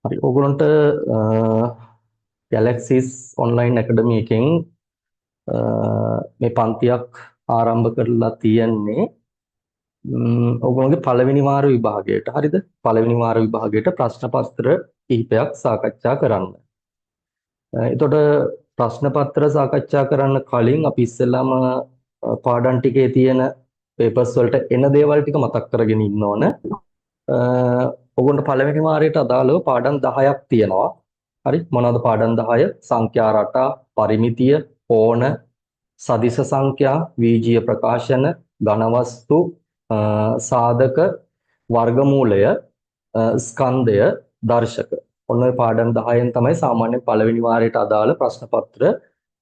හරි ඕගොල්ලන්ට Galaxy's online academy එකෙන් මේ පන්තියක් ආරම්භ කරලා තියෙන්නේ ඕගොල්ලන්ගේ පළවෙනි වාර විභාගයට. හරිද? පළවෙනි වාර විභාගයට ප්‍රශ්න පත්‍ර කිහිපයක් සාකච්ඡා කරන්න. එතකොට ප්‍රශ්න පත්‍ර සාකච්ඡා කරන්න කලින් අපි ඉස්සෙල්ලාම පාඩම් ටිකේ තියෙන papers වලට එන දේවල් ටික මතක් කරගෙන ඉන්න ඕන. ඔයගොල්ලන්ට පළවෙනි වාරයට අදාළව පාඩම් 10ක් තියෙනවා. හරි මොනවද පාඩම් 10? සංඛ්‍යා රටා, පරිමිතිය, කෝණ, සදිශ සංඛ්‍යා, වීජීය ප්‍රකාශන, ඝනවස්තු, සාධක, වර්ගමූලය, ස්කන්ධය, දර්ශක. ඔන්න ඔය පාඩම් 10න් තමයි සාමාන්‍ය පළවෙනි වාරයට අදාළ ප්‍රශ්න පත්‍ර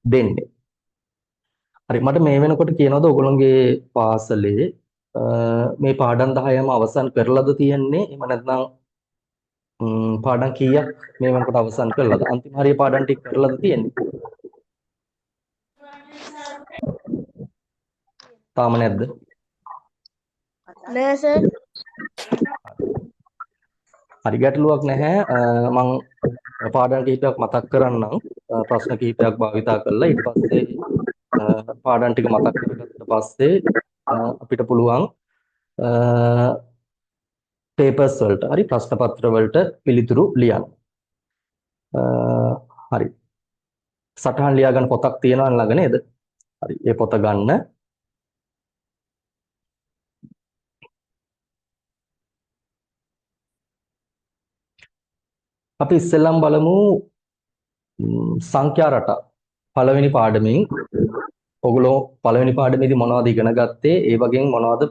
දෙන්නේ. හරි මට මේ වෙනකොට කියනවාද ඔයගොල්ලෝගේ පාසලේ මේ පාඩම් 10ම අවසන් කරලාද තියෙන්නේ? එහෙම නැත්නම් පාඩම් කීයක් මේ වෙනකොට අවසන් කළාද? අන්තිම හරිය පාඩම් ටික කරලාද තියෙන්නේ? තාම නැද්ද? නෑ සර්. හරි ගැටලුවක් නැහැ. මම පාඩම් කිහිපයක් මතක් කරන්නම්. ප්‍රශ්න කිහිපයක් භාවිතා කළා. ඊට පස්සේ පාඩම් ටික මතක් කරගත්තට පස්සේ අපිට පුළුවන් papers වලට හරි ප්‍රශ්න පත්‍ර වලට පිළිතුරු ලියන්න. හරි. සටහන් ලියා ගන්න පොතක් තියෙනවා ළඟ නේද? හරි. ඒ පොත ගන්න. අපි ඉස්සෙල්ලම බලමු සංඛ්‍යා රටා. පළවෙනි පාඩමෙන් ඔගොල්ලෝ පළවෙනි පාඩමේදී මොනවද ඉගෙන ගත්තේ? ඒ වගේම මොනවද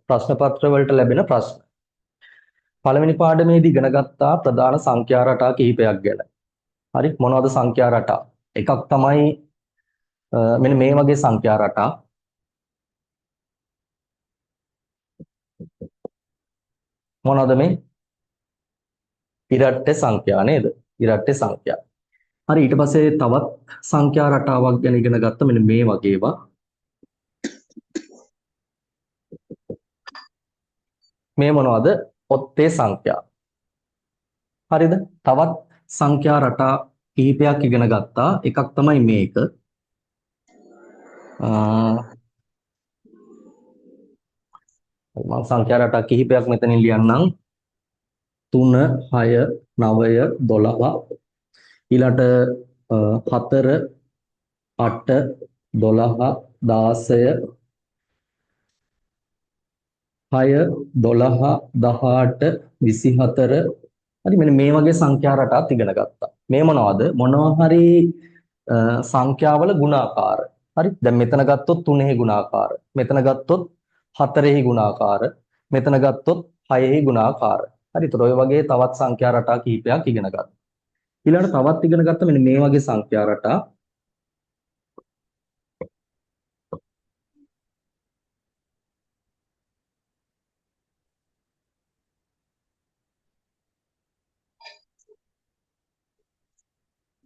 ප්‍රශ්න පත්‍ර වලට ලැබෙන ප්‍රශ්න? පළවෙනි පාඩමේදී ඉගෙන ගත්තා ප්‍රධාන සංඛ්‍යා රටා කිහිපයක් ගැන. හරි මොනවද සංඛ්‍යා රටා? එකක් තමයි මෙන්න මේ වගේ සංඛ්‍යා රටා. මොනවද මේ? ඉරට්ට සංඛ්‍යා නේද? ඉරට්ට සංඛ්‍යා. හරි ඊට පස්සේ තවත් සංඛ්‍යා රටාවක් ගැන ඉගෙන ගත්ත මෙන්න මේ වගේ ඒවා. මේ මොනවද? ඔත්තේ සංඛ්‍යා. හරිද? තවත් සංඛ්‍යා රටා කිහිපයක් ඉගෙන ගත්තා. එකක් තමයි මේක. මම සංඛ්‍යා රටා කිහිපයක් මෙතනින් ලියන්නම්. 3 6 9 12 ඊළඟට 4 8 12 16 6 12 18 24 හරි මෙන්න මේ වගේ සංඛ්‍යා රටාත් ඉගෙන ගත්තා. මේ මොනවද? මොනවා හරි සංඛ්‍යාවල ගුණාකාර. හරි දැන් මෙතන ගත්තොත් 3 ගුණාකාර. මෙතන ගත්තොත් 4 ගුණාකාර. මෙතන ගත්තොත් 6 ගුණාකාර. හරි ඒතර ඔය වගේ තවත් සංඛ්‍යා රටා කිහිපයක් ඉගෙන ගත්තා. ඊළඟට තවත් ඉගෙන ගත්ත මෙන්න මේ වගේ සංඛ්‍යා රටා.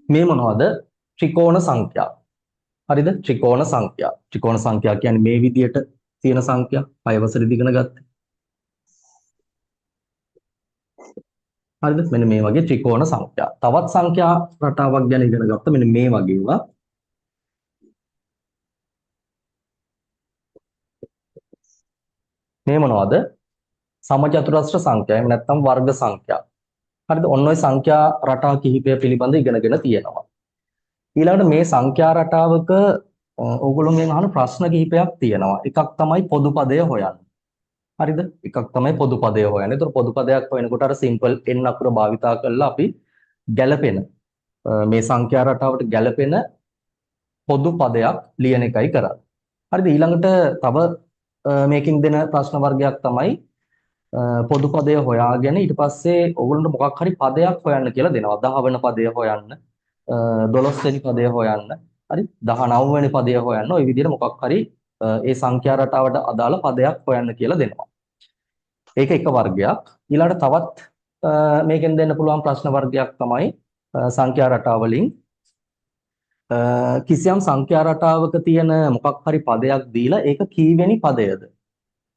මේ මොනවද? ත්‍රිකෝණ සංඛ්‍යා. හරිද? ත්‍රිකෝණ සංඛ්‍යා. ත්‍රිකෝණ සංඛ්‍යා කියන්නේ මේ විදියට තියෙන සංඛ්‍යා. 6 වසරේදී ඉගෙන ගත්තේ. හරිද? මෙන්න මේ වගේ ත්‍රිකෝණ සංඛ්‍යා. තවත් සංඛ්‍යා රටාවක් ගැන ඉගෙන ගත්ත මෙන්න මේ වගේ ඒවා. මේ මොනවද? සමචතුරස්‍ර සංඛ්‍යා. එහෙම නැත්නම් වර්ග සංඛ්‍යා. හරිද? ඔන්න ඔය සංඛ්‍යා රටා කිහිපය පිළිබඳ ඉගෙනගෙන තියෙනවා. ඊළඟට මේ සංඛ්‍යා රටාවක ඕගොල්ලෝගෙන් අහන ප්‍රශ්න කිහිපයක් තියෙනවා. එකක් තමයි පොදු පදය හොයන්න. හරිද? එකක් තමයි පොදු පදය හොයන්න. ඒතර පොදු පදයක් හොයනකොට අර සිම්පල් n අකුර භාවිතා කරලා අපි ගැළපෙන මේ සංඛ්‍යා රටාවට ගැළපෙන පොදු පදයක් ලියන එකයි කරන්නේ. හරිද? ඊළඟට තව මේකින් දෙන ප්‍රශ්න වර්ගයක් තමයි පොදු පදය හොයාගෙන ඊට පස්සේ ඕගොල්ලන්ට මොකක් හරි පදයක් හොයන්න කියලා දෙනවා. 10 වෙනි පදය හොයන්න, 12 වෙනි පදය හොයන්න, හරි 19 වෙනි පදය හොයන්න. ওই විදිහට මොකක් හරි ඒ සංඛ්‍යා රටාවට අදාළ පදයක් හොයන්න කියලා දෙනවා. ඒක එක වර්ගයක්. ඊළඟට තවත් මේකෙන් දෙන්න පුළුවන් ප්‍රශ්න වර්ගයක් තමයි සංඛ්‍යා රටා වලින් කිසියම් සංඛ්‍යා රටාවක තියෙන මොකක් හරි පදයක් දීලා ඒක කීවෙනි පදයද?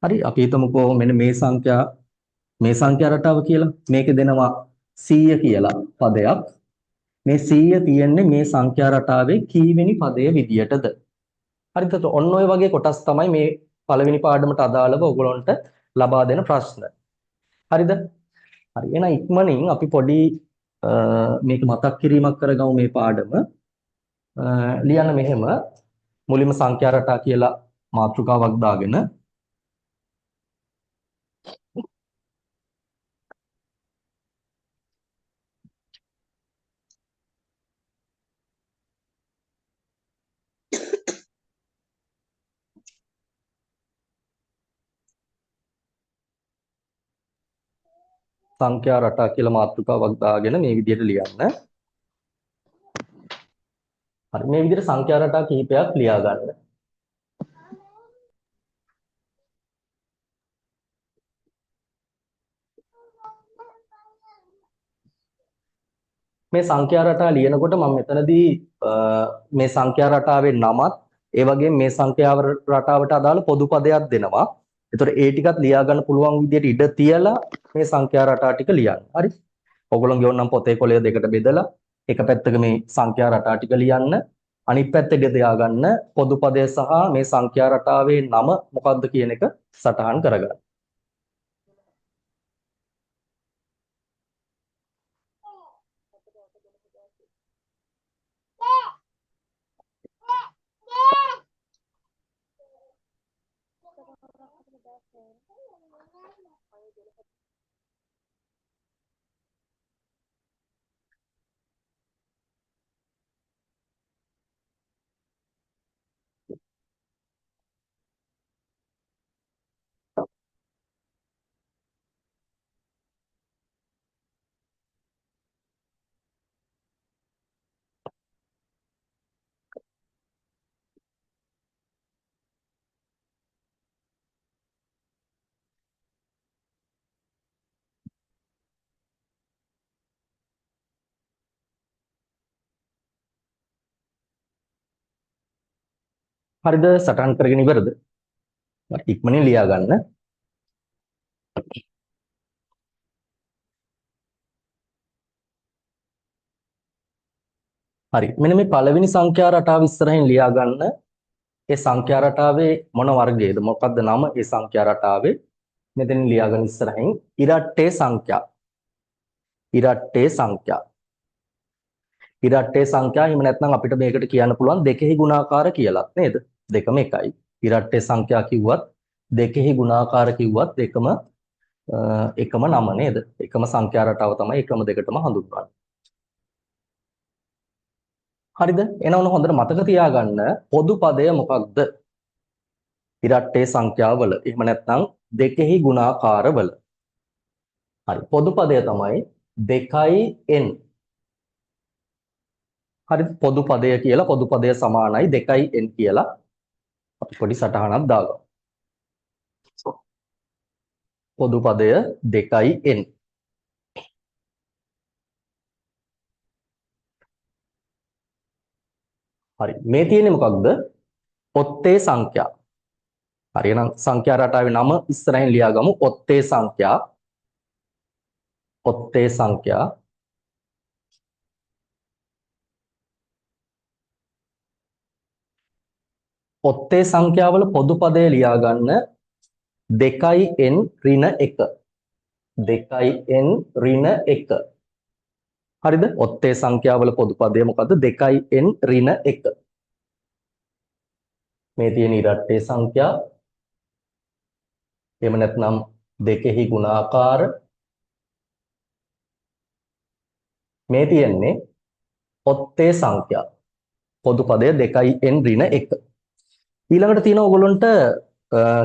හරි අපි හිතමුකෝ මෙන්න මේ සංඛ්‍යා රටාව කියලා. මේකේ දෙනවා 100 කියලා පදයක්. මේ 100 තියෙන්නේ මේ සංඛ්‍යා රටාවේ කීවෙනි පදයේ විදියටද? හරිද? ඔන්න ඔය වගේ කොටස් තමයි මේ පළවෙනි පාඩමට අදාළව ඔයගොල්ලන්ට ලබා දෙන ප්‍රශ්න. හරිද? හරි. එහෙනම් ඉක්මනින් අපි පොඩි මේක මතක් කිරීමක් කරගමු මේ පාඩම. ලියන්න මෙහෙම මුලින්ම සංඛ්‍යා රටා කියලා මාතෘකාවක් දාගෙන සංඛ්‍යා රටා කියලා මාතෘකාවක් දාගෙන මේ විදිහට ලියන්න. හරි. මේ විදිහට සංඛ්‍යා රටා කිහිපයක් ලියා ගන්න. මේ සංඛ්‍යා රටා ලියනකොට මම මෙතනදී මේ සංඛ්‍යා රටාවේ නමත් ඒ වගේම මේ සංඛ්‍යා රටාවට අදාළ පොදු පදයක් දෙනවා. ඒතකොට ඒ ටිකත් ලියා ගන්න පුළුවන් විදිහට ඉඩ තියලා මේ සංඛ්‍යා රටා ටික ලියන්න. හරි. ඔයගොල්ලෝගේ ඕනනම් පොතේ කොලය දෙකට බෙදලා එක පැත්තක මේ සංඛ්‍යා රටා ටික ලියන්න, අනිත් පැත්තට තියාගන්න පොදු පදය සහ මේ සංඛ්‍යා රටාවේ නම මොකක්ද කියන එක සටහන් කරගන්න. හරිද? සටහන් කරගෙන ඉවරද? ඉක්මනින් ලියා ගන්න. හරි. මෙන්න මේ පළවෙනි සංඛ්‍යා රටාව ඉස්සරහින් ලියා ගන්න. ඒ සංඛ්‍යා රටාවේ මොන වර්ගයේද? මොකක්ද නම ඒ සංඛ්‍යා රටාවේ? මෙතන ලියා ගන්න ඉස්සරහින් ඉරට්ටේ සංඛ්‍යා. ඉරට්ටේ සංඛ්‍යා. ඉරට්ටේ සංඛ්‍යා එහෙම නැත්නම් අපිට මේකට කියන්න පුළුවන් දෙකෙහි ගුණාකාර කියලාත් නේද? දෙකම එකයි. ඉරට්ටේ සංඛ්‍යා කිව්වත් දෙකෙහි ගුණාකාර කිව්වත් එකම නම නේද? එකම සංඛ්‍යා රටාව තමයි එකම දෙකටම හඳුන්වන්නේ. හරිද? එහෙනම් හොඳට මතක තියාගන්න පොදු පදය මොකක්ද? ඉරට්ටේ සංඛ්‍යාවල. එහෙම නැත්නම් දෙකෙහි ගුණාකාරවල. හරි. පොදු පදය තමයි 2n. හරි. පොදු පදය කියලා පොදු පදය සමානයි 2n කියලා අපි පොඩි සටහනක් දාගමු. පොදු පදය 2n. හරි. මේ තියෙන්නේ මොකක්ද? ඔත්තේ සංඛ්‍යා. හරි. එහෙනම් සංඛ්‍යා රටාවේ නම ඉස්සරහින් ලියාගමු. ඔත්තේ සංඛ්‍යා. ඔත්තේ සංඛ්‍යා. ඔත්තේ සංඛ්‍යාවල පොදු පදය ලියා ගන්න 2n ඍණ 1. 2n ඍණ 1. හරිද? ඔත්තේ සංඛ්‍යාවල පොදු පදය මොකද්ද? 2n ඍණ 1. මේ තියෙන ඉරට්ටේ සංඛ්‍යා. එහෙම නැත්නම් දෙකෙහි ගුණාකාර. මේ තියෙන්නේ ඔත්තේ සංඛ්‍යා. පොදු පදය 2n ඍණ 1. ඊළඟට තියෙන ඕගොල්ලන්ට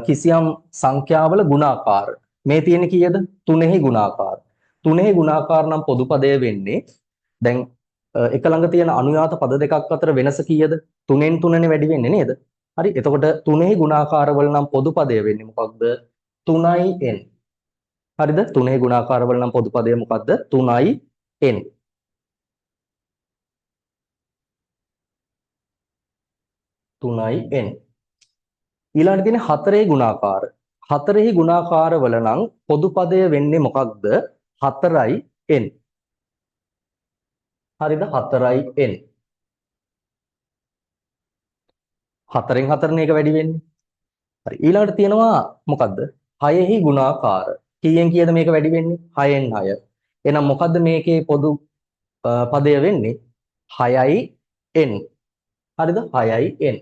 කිසියම් සංඛ්‍යාවල ගුණාකාර. මේ තියෙන්නේ කීයද? 3හි ගුණාකාර. 3හි ගුණාකාර නම් පොදු පදය වෙන්නේ දැන් එක ළඟ තියෙන අනුයාත පද දෙකක් අතර වෙනස කීයද? 3න් 3නේ වැඩි වෙන්නේ නේද? හරි. එතකොට 3හි ගුණාකාරවල නම් පොදු පදය වෙන්නේ මොකක්ද? 3n. හරිද? 3හි ගුණාකාරවල නම් පොදු පදය මොකක්ද? 3n. ඊළඟට තියෙන 4හි ගුණාකාර. 4හි ගුණාකාරවල නම් පොදු පදය වෙන්නේ මොකක්ද? 4n. හරිද? 4යි n. 4න් 4 නේ එක වැඩි වෙන්නේ. හරි. ඊළඟට තියෙනවා මොකද්ද? 6ෙහි ගුණාකාර. කීයෙන් කීයද මේක වැඩි වෙන්නේ? 6ෙන් 6. එහෙනම් මොකද්ද මේකේ පොදු පදය වෙන්නේ? 6යි n. හරිද? 6යි n.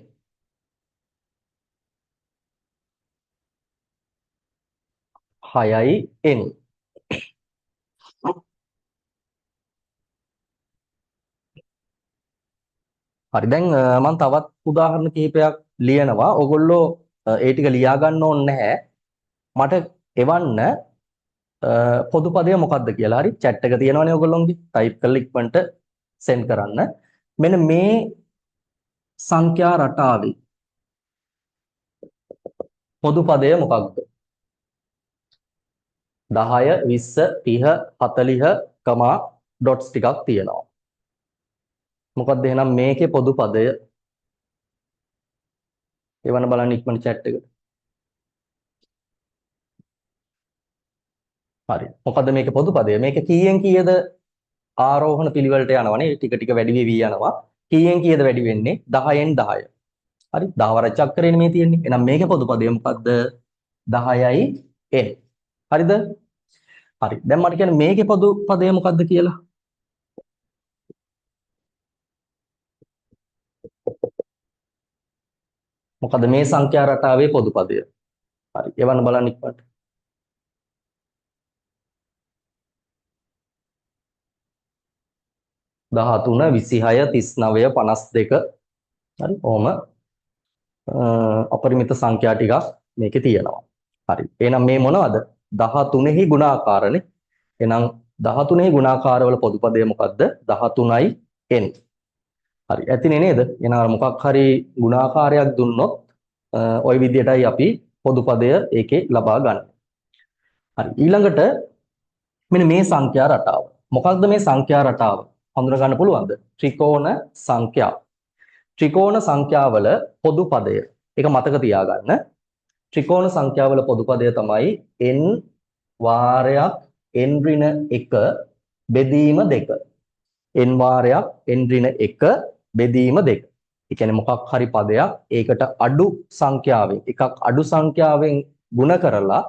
6යි n. හරි. දැන් මම තවත් උදාහරණ කිහිපයක් ලියනවා. ඕගොල්ලෝ ඒ ටික ලියා ගන්න ඕනේ නැහැ. මට එවන්න පොදු පදය මොකක්ද කියලා. හරි. chat එක තියෙනවනේ ඕගොල්ලොන්ගේ. type කරලා ඉක්මනට send කරන්න. මෙන්න මේ සංඛ්‍යා රටාවේ පොදු පදය මොකක්ද? 10 20 30 40 කමා ඩොට්ස් ටිකක් තියෙනවා. මොකක්ද එහෙනම් මේකේ පොදු පදය? එවන්න බලන්න ඉක්මනට chat එකට. හරි. මොකද්ද මේකේ පොදු පදය? මේක කීයෙන් කීයද ආරෝහණ පිළිවෙලට යනවනේ. ටික ටික වැඩි වෙවි යනවා. කීයෙන් කීයද වැඩි වෙන්නේ? 10න් 10. හරි. 10 වර චක්‍රයනේ මේ තියෙන්නේ. එහෙනම් මේකේ පොදු පදය මොකද්ද? 10යි n. හරිද? හරි. දැන් මට කියන්න මේකේ පොදු පදය මොකද්ද කියලා. මොකද මේ සංඛ්‍යා රටාවේ පොදු පදය. හරි. එවන්න බලන්න ඉක්මනට. 13 26 39 52. හරි. ඔහොම අපරිමිත සංඛ්‍යා ටිකක් මේකේ තියෙනවා. හරි. එහෙනම් මේ මොනවද? 13හි ගුණාකාරනේ. එහෙනම් 13හි ගුණාකාරවල පොදු පදය මොකද්ද? 13යි n. හරි. ඇතිනේ නේද? එහෙනම් අර මොකක් හරි ගුණාකාරයක් දුන්නොත් ওই විදිහටයි අපි පොදු පදය ඒකේ ලබා ගන්න. හරි. ඊළඟට මෙන්න මේ සංඛ්‍යා රටාව. මොකක්ද මේ සංඛ්‍යා රටාව? හඳුනා ගන්න පුළුවන්ද? ත්‍රිකෝණ සංඛ්‍යා. ත්‍රිකෝණ සංඛ්‍යාවල පොදු පදය. ඒක මතක තියාගන්න. ත්‍රිකෝණ සංඛ්‍යාවල පොදු පදය තමයි n වාරයක් n ඍණ 1 බෙදීම 2. n වාරයක් n ඍණ 1 බෙදීම 2. ඒ කියන්නේ මොකක් හරි පදයක් ඒකට අඩු සංඛ්‍යාවෙන් එකක් අඩු සංඛ්‍යාවෙන් ಗುಣ කරලා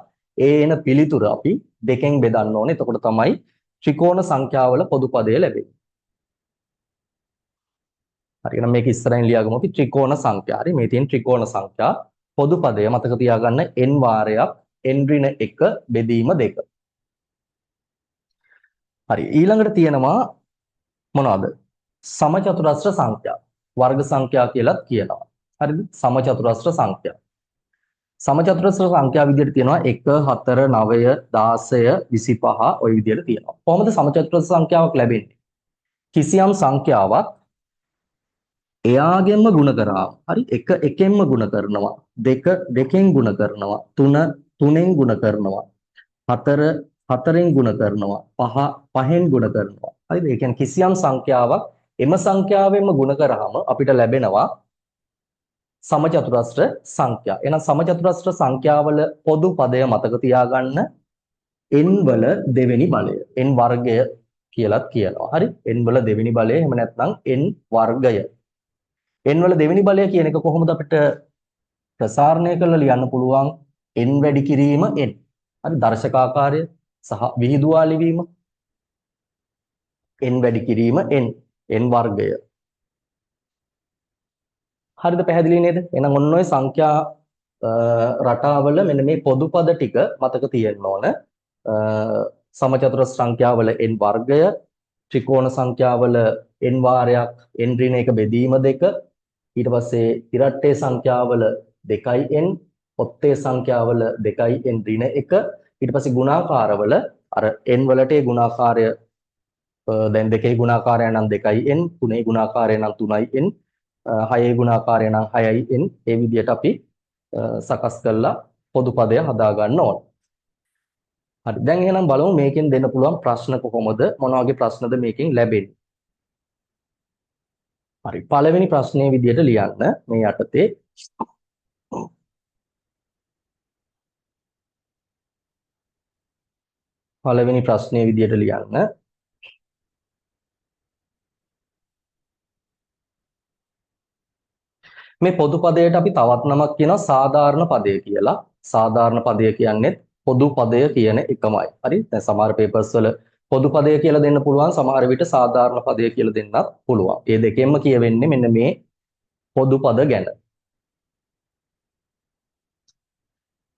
ඒ එන පිළිතුර අපි දෙකෙන් බෙදන්න ඕනේ. එතකොට තමයි ත්‍රිකෝණ සංඛ්‍යාවල පොදු පදය ලැබෙන්නේ. හරි. එහෙනම් මේක ඉස්සරහින් ලියාගමු අපි ත්‍රිකෝණ සංඛ්‍යා. හරි. මේ තියෙන ත්‍රිකෝණ සංඛ්‍යා පොදු පදය මතක තියාගන්න n වාරයක් n ඍණ 1 බෙදීම 2. හරි. ඊළඟට තියෙනවා මොනවද? සමචතුරස්‍ර සංඛ්‍යා. වර්ග සංඛ්‍යා කියලාත් කියනවා. හරිද? සමචතුරස්‍ර සංඛ්‍යා. සමචතුරස්‍ර සංඛ්‍යා විදිහට තියෙනවා 1 4 9 16 25 ওই විදිහට තියෙනවා. කොහොමද සමචතුරස්‍ර සංඛ්‍යාවක් ලැබෙන්නේ? කිසියම් සංඛ්‍යාවක් එයාගෙන්ම ಗುಣ කරාම හරි 1 1ෙන්ම ಗುಣ කරනවා 2 2ෙන් ಗುಣ කරනවා 3 3ෙන් ಗುಣ කරනවා 4 4ෙන් ಗುಣ කරනවා 5 5ෙන් ಗುಣ කරනවා හරිද? ඒ කියන්නේ කිසියම් සංඛ්‍යාවක් එම සංඛ්‍යාවෙන්ම ಗುಣ කරාම අපිට ලැබෙනවා සමචතුරස්‍ර සංඛ්‍යා. එහෙනම් සමචතුරස්‍ර සංඛ්‍යාවල පොදු පදය මතක තියාගන්න n වල දෙවෙනි බලය. n වර්ගය කියලාත් කියනවා. හරි? n වල දෙවෙනි බලය එහෙම නැත්නම් n වර්ගය. n වල දෙවෙනි බලය කියන එක කොහොමද අපිට ප්‍රසාරණය කරලා ලියන්න පුළුවන්? n වැඩි කිරීම n. හරි? දර්ශකාකාරය සහ විහිදුවා ලිවීම n වැඩි කිරීම n. n වර්ගය. හරිද? පැහැදිලි නේද? එහෙනම් ඔන්න ඔය සංඛ්‍යා රටාවල මෙන්න මේ පොදු පද ටික මතක තියෙන්න ඕන. සමචතුරස්‍ර සංඛ්‍යාවල n වර්ගය, ත්‍රිකෝණ සංඛ්‍යාවල n වාරයක් n ඍණ 1 බෙදීම 2, ඊට පස්සේ ඉරට්ටේ සංඛ්‍යාවල 2n, ඔත්තේ සංඛ්‍යාවල 2n ඍණ 1, ඊට පස්සේ ගුණාකාරවල අර n වලට ඒ ගුණාකාරය දැන් 2 ගුණාකාරය නම් 2n, 3 ගුණාකාරය නම් 3n, 6 ගුණාකාරය නම් 6n, ඒ විදිහට අපි සකස් කරලා පොදු පදය හදා ගන්න ඕන. හරි. දැන් එහෙනම් බලමු මේකෙන් දෙන්න පුළුවන් ප්‍රශ්න කොහොමද? මොන වගේ ප්‍රශ්නද මේකෙන් ලැබෙන්නේ? හරි. පළවෙනි ප්‍රශ්නයේ විදිහට ලියන්න මේ යටතේ පළවෙනි ප්‍රශ්නයේ විදිහට ලියන්න මේ පොදු පදයට අපි තවත් නමක් කියනවා සාධාරණ පදය කියලා. සාධාරණ පදය කියන්නේ පොදු පදය කියන එකමයි. හරි? දැන් සමහර පේපර්ස් වල පොදු පදය කියලා දෙන්න පුළුවන්, සමහර විට සාධාරණ පදය කියලා දෙන්නත් පුළුවන්. මේ දෙකෙන්ම කියවෙන්නේ මෙන්න මේ පොදු පද ගැන.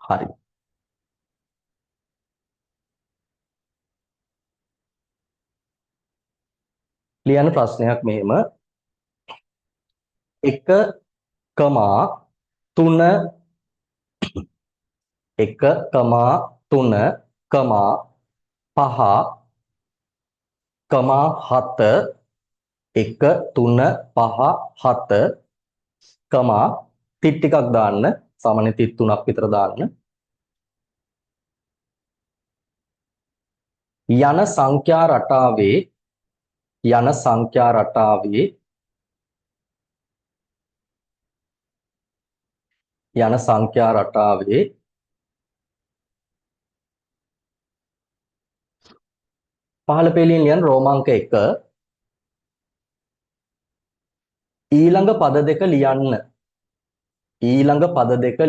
හරි. ලියන ප්‍රශ්නයක් මෙහෙම 1,3 1,5,7 ටික ටිකක් දාන්න, සාමාන්‍ය තිත් 3ක් විතර දාන්න. යන සංඛ්‍යා රටාවේ පහළ පෙළින් ලියන රෝමාංක 1 ඊළඟ පද දෙක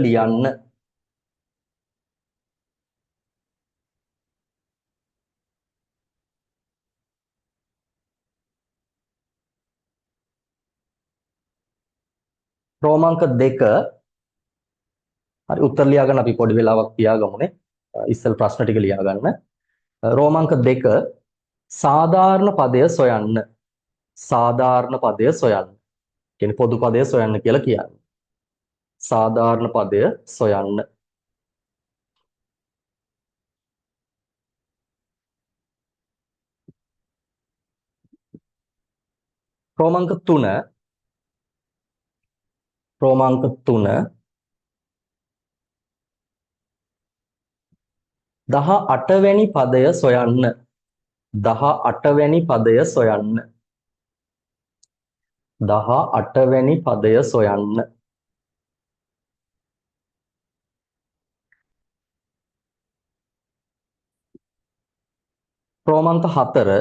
ලියන්න. රෝමාංක 2 හරි උත්තර ලියා ගන්න අපි පොඩි වෙලාවක් තියාගමුනේ. ඉස්සෙල් ප්‍රශ්න ටික ලියා ගන්න. රෝමාංක 2 සාධාරණ පදය සොයන්න. කියන්නේ පොදු පදය සොයන්න කියලා කියන්නේ. සාධාරණ පදය සොයන්න. රෝමාංක 3 18 වෙනි පදය සොයන්න. 18 වෙනි පදය සොයන්න. රෝමාංක 4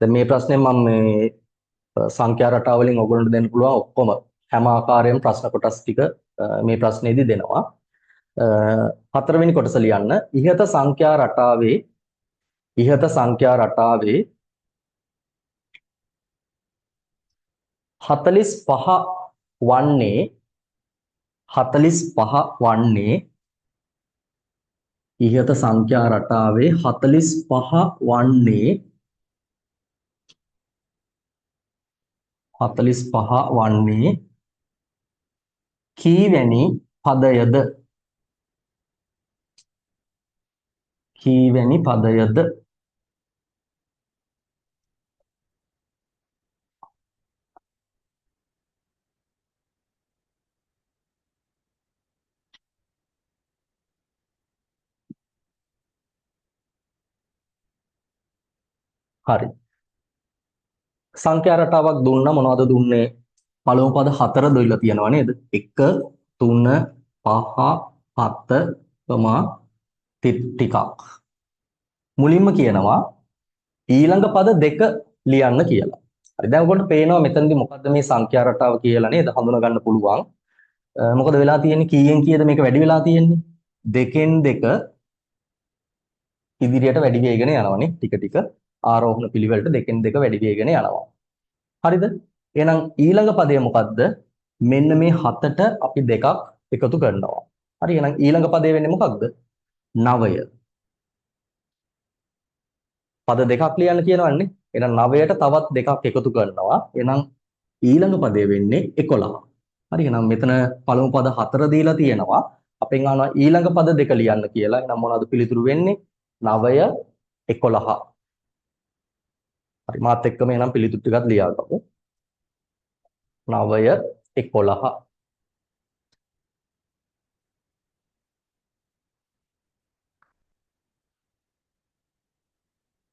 දැන් මේ ප්‍රශ්නේ මම මේ සංඛ්‍යා රටාව වලින් ඔයගොල්ලන්ට දෙන්න පුළුවන් ඔක්කොම හැම ආකාරයෙන් ප්‍රශ්න කොටස් ටික මේ ප්‍රශ්නේදී දෙනවා. 4 වෙනි කොටස ලියන්න. ඉහත සංඛ්‍යා රටාවේ 45 වන්නේ ඉහත සංඛ්‍යා රටාවේ 45 වන්නේ කීවැනි පදයද? හරි. සංඛ්‍යා රටාවක් දුන්නා මොනවද දුන්නේ? පළමු පද 4 දොයිලා තියෙනවා නේද? 1 3 5 7 ටිකක්. මුලින්ම කියනවා ඊළඟ පද දෙක ලියන්න කියලා. හරි දැන් ඔයගොල්ලන්ට පේනවා මෙතනදී මොකද්ද මේ සංඛ්‍යා රටාව කියලා නේද? හඳුනා ගන්න පුළුවන්. මොකද වෙලා තියෙන්නේ? කීයෙන් කීයද මේක වැඩි වෙලා තියෙන්නේ? දෙකෙන් දෙක ඉදිරියට වැඩි වෙගෙන යනවානේ. ටික ආරෝහණ පිළිවෙලට දෙකෙන් දෙක වැඩි වෙගෙන යනවා. හරිද? එහෙනම් ඊළඟ පදය මොකද්ද? මෙන්න මේ 7ට අපි දෙකක් එකතු කරනවා. හරි එහෙනම් ඊළඟ පදය වෙන්නේ මොකක්ද? 9. පද දෙකක් ලියන්න කියනවන්නේ. එහෙනම් 9ට තවත් දෙකක් එකතු කරනවා. එහෙනම් ඊළඟ පදය වෙන්නේ 11. හරි එහෙනම් මෙතන පළමු පද 4 දීලා තියෙනවා. අපෙන් අහනවා ඊළඟ පද දෙක ලියන්න කියලා. එහෙනම් මොනවද පිළිතුරු වෙන්නේ? 9 11. හරි මාත් එක්කම එහෙනම් පිළිතුරු ටිකක් ලියාගමු. 9 11.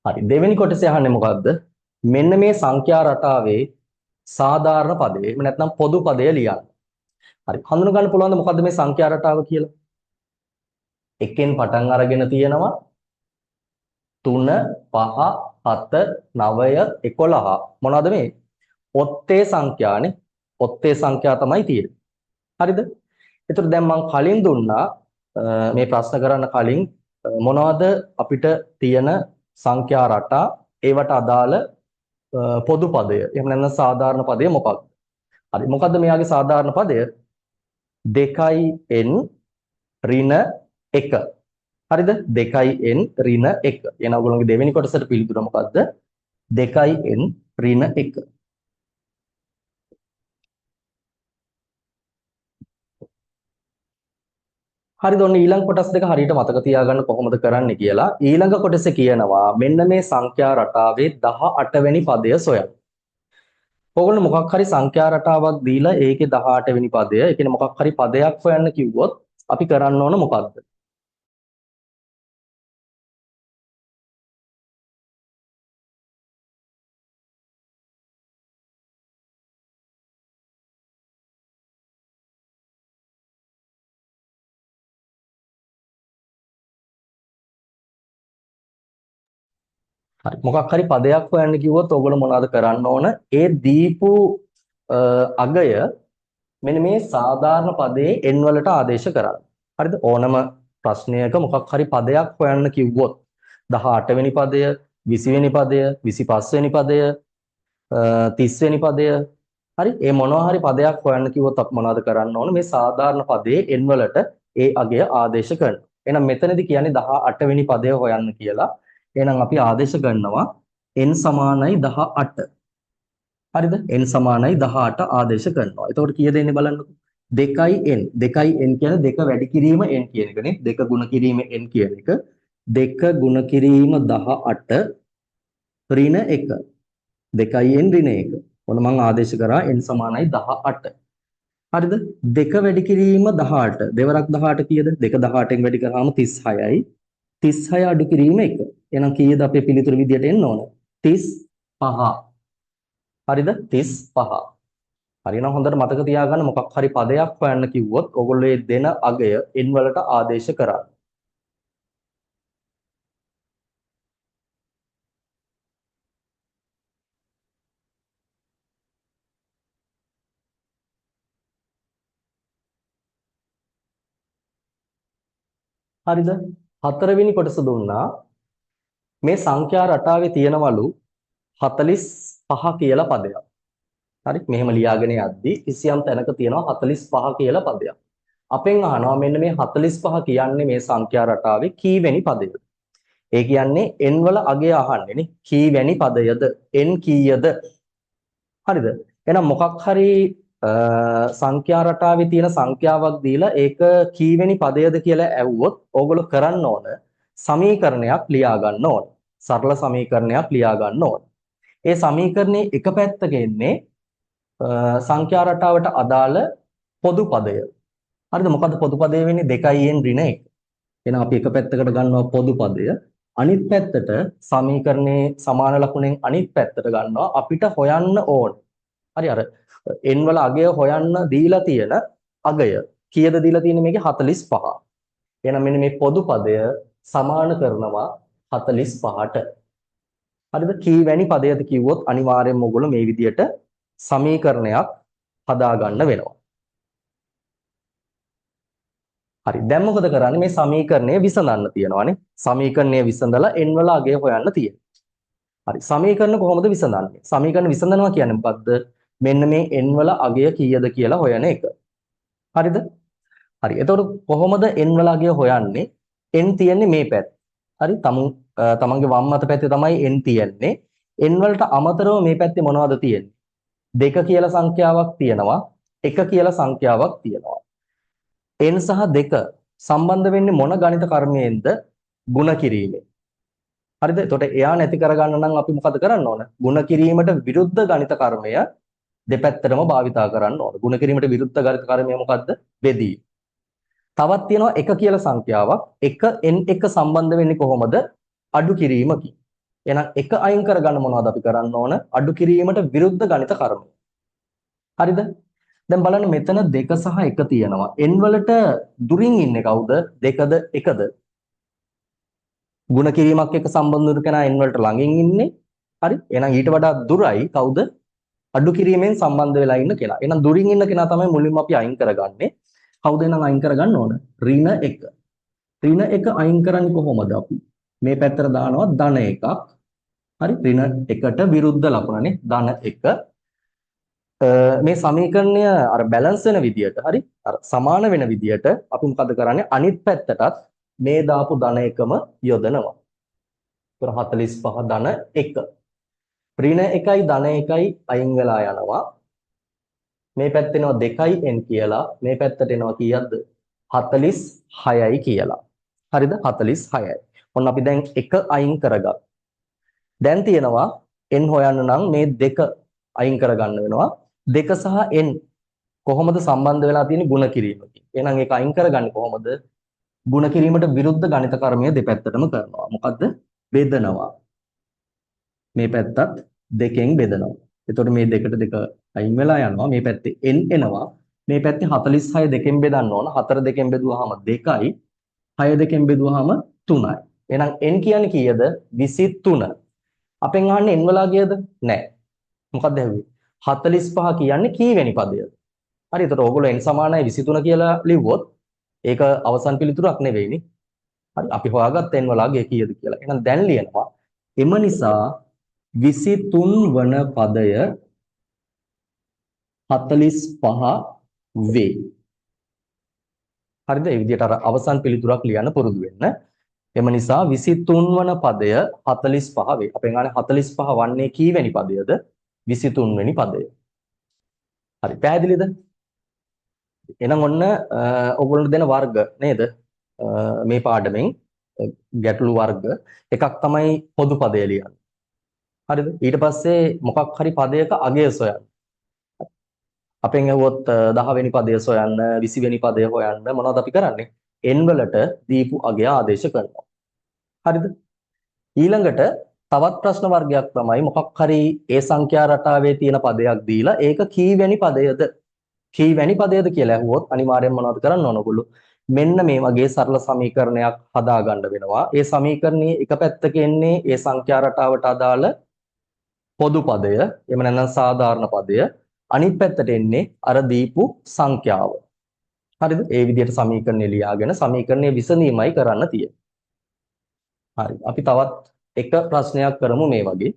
හරි දෙවෙනි කොටසේ අහන්නේ මොකද්ද? මෙන්න මේ සංඛ්‍යා රටාවේ සාධාරණ පදය. එහෙම නැත්නම් පොදු පදය ලියන්න. හරි හඳුනා ගන්න පුළුවන්ද මොකද්ද මේ සංඛ්‍යා රටාව කියලා? එකෙන් පටන් අරගෙන තියෙනවා 3 5 7 9 11 මොනවද මේ? ඔත්තේ සංඛ්‍යානේ. ඔත්තේ සංඛ්‍යා තමයි තියෙන්නේ. හරිද? ඒතර දැන් මම කලින් දුන්නා මේ ප්‍රශ්න කරන්න කලින් මොනවද අපිට තියෙන සංඛ්‍යා රටා ඒවට අදාළ පොදු පදය. එහෙම නැත්නම් සාධාරණ පදය මොකක්ද? හරි. මොකද්ද මෙයාගේ සාධාරණ පදය? 2n ඍණ 1. හරිද? 2n ඍණ 1. එහෙනම් ඔයගොල්ලෝගේ දෙවෙනි කොටසට පිළිතුර මොකද්ද? 2n ඍණ 1. හරිද? ඔන්න ඊළඟ කොටස් දෙක හරියට මතක තියාගන්න කොහොමද කරන්නේ කියලා. ඊළඟ කොටසේ කියනවා මෙන්න මේ සංඛ්‍යා රටාවේ 18 වෙනි පදය සොයන්න. ඕගොල්ලෝ මොකක් හරි සංඛ්‍යා රටාවක් දීලා ඒකේ 18 වෙනි පදය, ඒ කියන්නේ මොකක් හරි පදයක් හොයන්න කිව්වොත් අපි කරන්න ඕන මොකක්ද? හරි. මොකක් හරි පදයක් හොයන්න කිව්වොත් ඕගොල්ලෝ මොනවද කරන්න ඕන? ඒ දීපු අගය මෙන්න මේ සාධාරණ පදයේ n වලට ආදේශ කරන්න. හරිද? ඕනම ප්‍රශ්නයක මොකක් හරි පදයක් හොයන්න කිව්වොත් 18 වෙනි පදය, 20 වෙනි පදය, 25 වෙනි පදය, 30 වෙනි පදය. හරි? ඒ මොනවා හරි පදයක් හොයන්න කිව්වොත් අපි මොනවද කරන්න ඕන? මේ සාධාරණ පදයේ n වලට ඒ අගය ආදේශ කරනවා. එහෙනම් මෙතනදී කියන්නේ 18 වෙනි පදය හොයන්න කියලා. එහෙනම් අපි ආදේශ කරනවා n සමානයි 18. හරිද? n සමානයි 18 ආදේශ කරනවා. එතකොට කීයද එන්නේ බලන්නකෝ. 2n. 2n කියන්නේ 2 වැඩි කිරීම n කියන එකනේ. 2 ගුණ කිරීම n කියන එක. 2 ගුණ කිරීම 18 ඍණ 1. 2n ඍණ 1. ඔන්න මම ආදේශ කරා n සමානයි 18. හරිද? 2 වැඩි කිරීම 18. දෙවරක් 18 කීයද? 2 18න් වැඩි කරාම 36යි. 36 අඩු කිරීම 1. එහෙනම් කීයද අපේ පිළිතුරු විදියට එන්න ඕන? 35. හරිද? 35. හරිනම් හොඳට මතක තියාගන්න මොකක් හරි පදයක් හොයන්න කිව්වොත් ඔයගොල්ලෝ මේ දෙන අගය n වලට ආදේශ කරන්න. හරිද? හතරවෙනි කොටස දුන්නා මේ සංඛ්‍යා රටාවේ තියෙනවලු 45 කියලා පදයක්. හරි? මෙහෙම ලියාගෙන යද්දි කිසියම් තැනක තියෙනවා 45 කියලා පදයක්. අපෙන් අහනවා මෙන්න මේ 45 කියන්නේ මේ සංඛ්‍යා රටාවේ කීවෙනි පදයද? ඒ කියන්නේ n වල අගය අහන්නේ නේ. කීවැනි පදයද? n කීයද? හරිද? එහෙනම් මොකක් හරි සංඛ්‍යා රටාවේ තියෙන සංඛ්‍යාවක් දීලා ඒක කීවෙනි පදයද කියලා ඇහුවොත් ඕගොල්ලෝ කරන්න ඕන සමීකරණයක් ලියා ගන්න ඕන. සරල සමීකරණයක් ලියා ගන්න ඕන. ඒ සමීකරණේ එක පැත්තක එන්නේ සංඛ්‍යා රටාවට අදාළ පොදු පදය. හරිද? මොකද්ද පොදු පදය වෙන්නේ? 2n ඍණ 1. එහෙනම් අපි එක පැත්තකට ගන්නවා පොදු පදය. අනිත් පැත්තට සමීකරණේ සමාන ලකුණෙන් අනිත් පැත්තට ගන්නවා අපිට හොයන්න ඕන. හරි අර n වල අගය හොයන්න දීලා තියෙන අගය කීයද දීලා තියෙන්නේ මේකේ 45. එහෙනම් මෙන්න මේ පොදු පදය සමාන කරනවා 45ට. හරිද? කීවැනි පදයද කිව්වොත් අනිවාර්යෙන්ම ඔයගොල්ලෝ මේ විදියට සමීකරණයක් හදා ගන්න වෙනවා. හරි. දැන් මොකද කරන්නේ? මේ සමීකරණය විසඳන්න තියෙනවානේ. සමීකරණය විසඳලා n වල අගය හොයන්න තියෙනවා. හරි. සමීකරණ කොහොමද විසඳන්නේ? සමීකරණ විසඳනවා කියන්නේ මොකද්ද? මෙන්න මේ n වල අගය කීයද කියලා හොයන එක. හරිද? හරි. එතකොට කොහොමද n වල අගය හොයන්නේ? n තියෙන්නේ මේ පැත්ත. හරි. තමන්ගේ වම් අත පැත්තේ තමයි n තියෙන්නේ. n වලට අමතරව මේ පැත්තේ මොනවද තියෙන්නේ? 2 කියලා සංඛ්‍යාවක් තියෙනවා. 1 කියලා සංඛ්‍යාවක් තියෙනවා. n සහ 2 සම්බන්ධ වෙන්නේ මොන ගණිත කර්මයෙන්ද? ಗುಣ කිරීමෙන්. හරිද? එතකොට එයා නැති කරගන්න නම් අපි මොකද කරන්න ඕන? ಗುಣ කිරීමට විරුද්ධ ගණිත කර්මය දෙපැත්තටම භාවිතා කරන්න ඕන. ಗುಣ කිරීමට විරුද්ධ ගණිත කර්මය මොකද්ද? බෙදීම. තවත් තියෙනවා 1 කියලා සංඛ්‍යාවක්. 1 n1 සම්බන්ධ වෙන්නේ කොහොමද? අඩු කිරීමකින්. එහෙනම් 1 අයින් කරගන්න මොනවද අපි කරන්න ඕන? අඩු කිරීමට විරුද්ධ ගණිත කර්මය. හරිද? දැන් බලන්න මෙතන 2 සහ 1 තියෙනවා. n වලට දුරින් ඉන්නේ කවුද? 2ද 1ද? ಗುಣ කිරීමක් එක්ක සම්බන්ධ වුණු කෙනා n වලට ළඟින් ඉන්නේ. හරි? එහෙනම් ඊට වඩා දුරයි කවුද? අඩු කිරීමෙන් සම්බන්ධ වෙලා ඉන්න කෙනා. එහෙනම් දුරින් ඉන්න කෙනා තමයි මුලින්ම අපි අයින් කරගන්නේ. කවුද එහෙනම් අයින් කරගන්න ඕන? ඍණ 1. ඍණ 1 අයින් කරන්නේ කොහොමද අපි? මේ පැත්තට දානවා ධන 1ක්. හරි ඍණ 1ට විරුද්ධ ලකුණනේ ධන 1. මේ සමීකරණය අර බැලන්ස් වෙන විදියට හරි අර සමාන වෙන විදියට අපි මොකද කරන්නේ අනිත් පැත්තටත් මේ දාපු ධන 1ම යොදනවා. ඒතර 45 ධන 1. ඍණ 1යි ධන 1යි අයින් වෙලා යනවා. මේ පැත්තේ එනවා 2n කියලා මේ පැත්තට එනවා කීයක්ද 46යි කියලා. හරිද 46යි. ඔන්න අපි දැන් 1 අයින් කරගත්තා. දැන් තියෙනවා n හොයන්න නම් මේ 2 අයින් කරගන්න වෙනවා. 2 සහ n කොහොමද සම්බන්ධ වෙලා තියෙන්නේ ಗುಣ කිරීමකින්. එහෙනම් ඒක අයින් කරගන්නේ කොහොමද? ಗುಣ කිරීමට විරුද්ධ ගණිත කර්මය දෙපැත්තටම කරනවා. මොකද්ද? බෙදනවා. මේ පැත්තත් 2කින් බෙදනවා. එතකොට මේ 2ට 2 අයින් වෙලා යනවා. මේ පැත්තේ n එනවා. මේ පැත්තේ 46 2කින් බෙදන්න ඕන. 4 2කින් බෙදුවාම 2යි. 6 2කින් බෙදුවාම 3යි. එහෙනම් n කියන්නේ කීයද? 23. අපෙන් අහන්නේ n වලා කීයද? නැහැ. මොකක්ද ඇහුවේ? 45 කියන්නේ කීවෙනි පදයද? හරි. එතකොට ඕගොල්ලෝ n සමානයි 23 කියලා ලිව්වොත් ඒක අවසන් පිළිතුරක් නෙවෙයිනේ. හරි. අපි හොයාගත්ත n වලාගේ කීයද කියලා. එහෙනම් දැන් ලියනවා. එම නිසා 23 වන පදය 45 වේ. හරිද? ඒ විදිහට අර අවසන් පිළිතුරක් ලියන්න පුරුදු වෙන්න. එම නිසා 23 වන පදය 45 වේ. අපෙන් අහන්නේ 45 වන්නේ කීවෙනි පදයද? 23 වෙනි පදය. හරි. පැහැදිලිද? එහෙනම් ඔන්න ඔයගොල්ලෝ දෙන වර්ග නේද? මේ පාඩමෙන් ගැටළු වර්ග එකක් තමයි පොදු පදය ලියන්න. හරිද? ඊට පස්සේ මොකක් හරි පදයක අගය සොයන්න. අපෙන් ඇහුවොත් 10 වෙනි පදය සොයන්න, 20 වෙනි පදය හොයන්න මොනවද අපි කරන්නේ? n වලට දීපු අගය ආදේශ කරනවා. හරිද? ඊළඟට තවත් ප්‍රශ්න වර්ගයක් තමයි මොකක් හරි ඒ සංඛ්‍යා රටාවේ තියෙන පදයක් දීලා ඒක කීවැනි පදයද? කීවැනි පදයද කියලා ඇහුවොත් අනිවාර්යෙන්ම මොනවද කරන්න ඕන ඔයගොල්ලෝ? මෙන්න මේ වගේ සරල සමීකරණයක් හදාගන්න වෙනවා. ඒ සමීකරණයේ එක පැත්තක එන්නේ ඒ සංඛ්‍යා රටාවට අදාළ පොදු පදය, එහෙම නැත්නම් සාධාරණ පදය. අනිත් පැත්තට එන්නේ අර දීපු සංඛ්‍යාව. හරිද? ඒ විදිහට සමීකරණය ලියාගෙන සමීකරණයේ විසඳීමයි කරන්න තියෙන්නේ. හරි. අපි තවත් එක ප්‍රශ්නයක් කරමු මේ වගේ.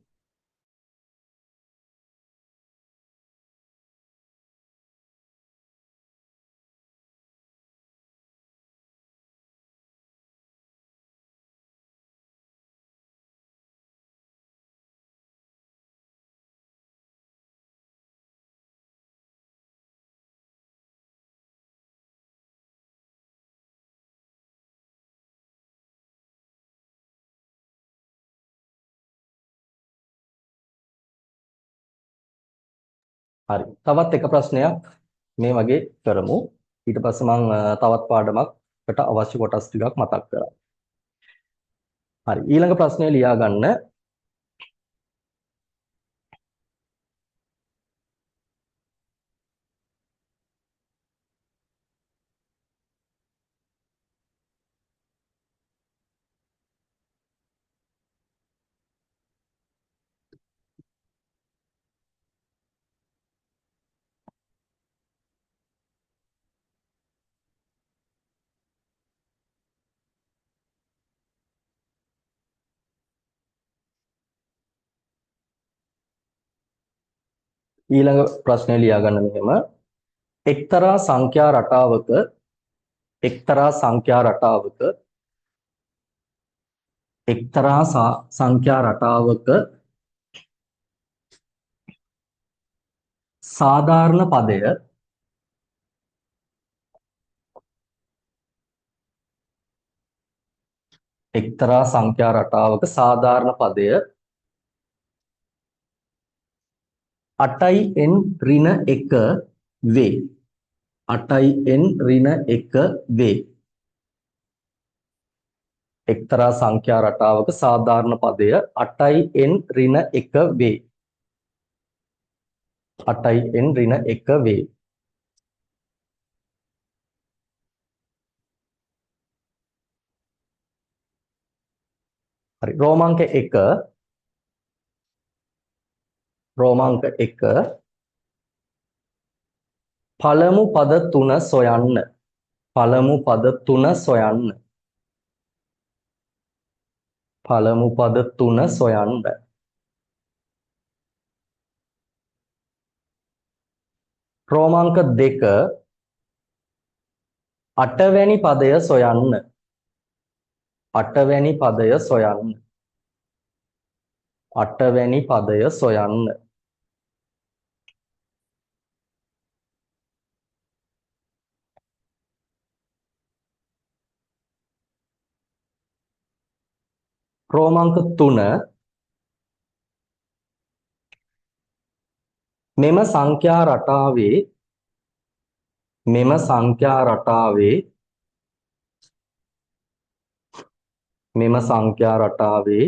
හරි. තවත් එක ප්‍රශ්නයක් මේ වගේ කරමු. ඊට පස්සේ මම තවත් පාඩමකට අවශ්‍ය කොටස් ටිකක් මතක් කරා. හරි. ඊළඟ ප්‍රශ්නය ලියා ගන්න. ඊළඟ ප්‍රශ්නය ලියා ගන්න මෙහෙම. එක්තරා සංඛ්‍යා රටාවක එක්තරා සංඛ්‍යා රටාවක එක්තරා සංඛ්‍යා රටාවක සාධාරණ පදය එක්තරා සංඛ්‍යා රටාවක සාධාරණ පදය 8n ඍණ 1 වේ. 8n ඍණ 1 වේ. එක්තරා සංඛ්‍යා රටාවක සාධාරණ පදය 8n ඍණ 1 වේ. 8n ඍණ 1 වේ. හරි. රෝමාංක 1 පළමු පද තුන සොයන්න. පළමු පද තුන සොයන්න. පළමු පද තුන සොයන්න. ක්‍රමාංක 2 අටවැනි පදය සොයන්න. අටවැනි පදය සොයන්න. අටවැනි පදය සොයන්න. ක්‍රමාංක 3 මෙම සංඛ්‍යා රටාවේ මෙම සංඛ්‍යා රටාවේ මෙම සංඛ්‍යා රටාවේ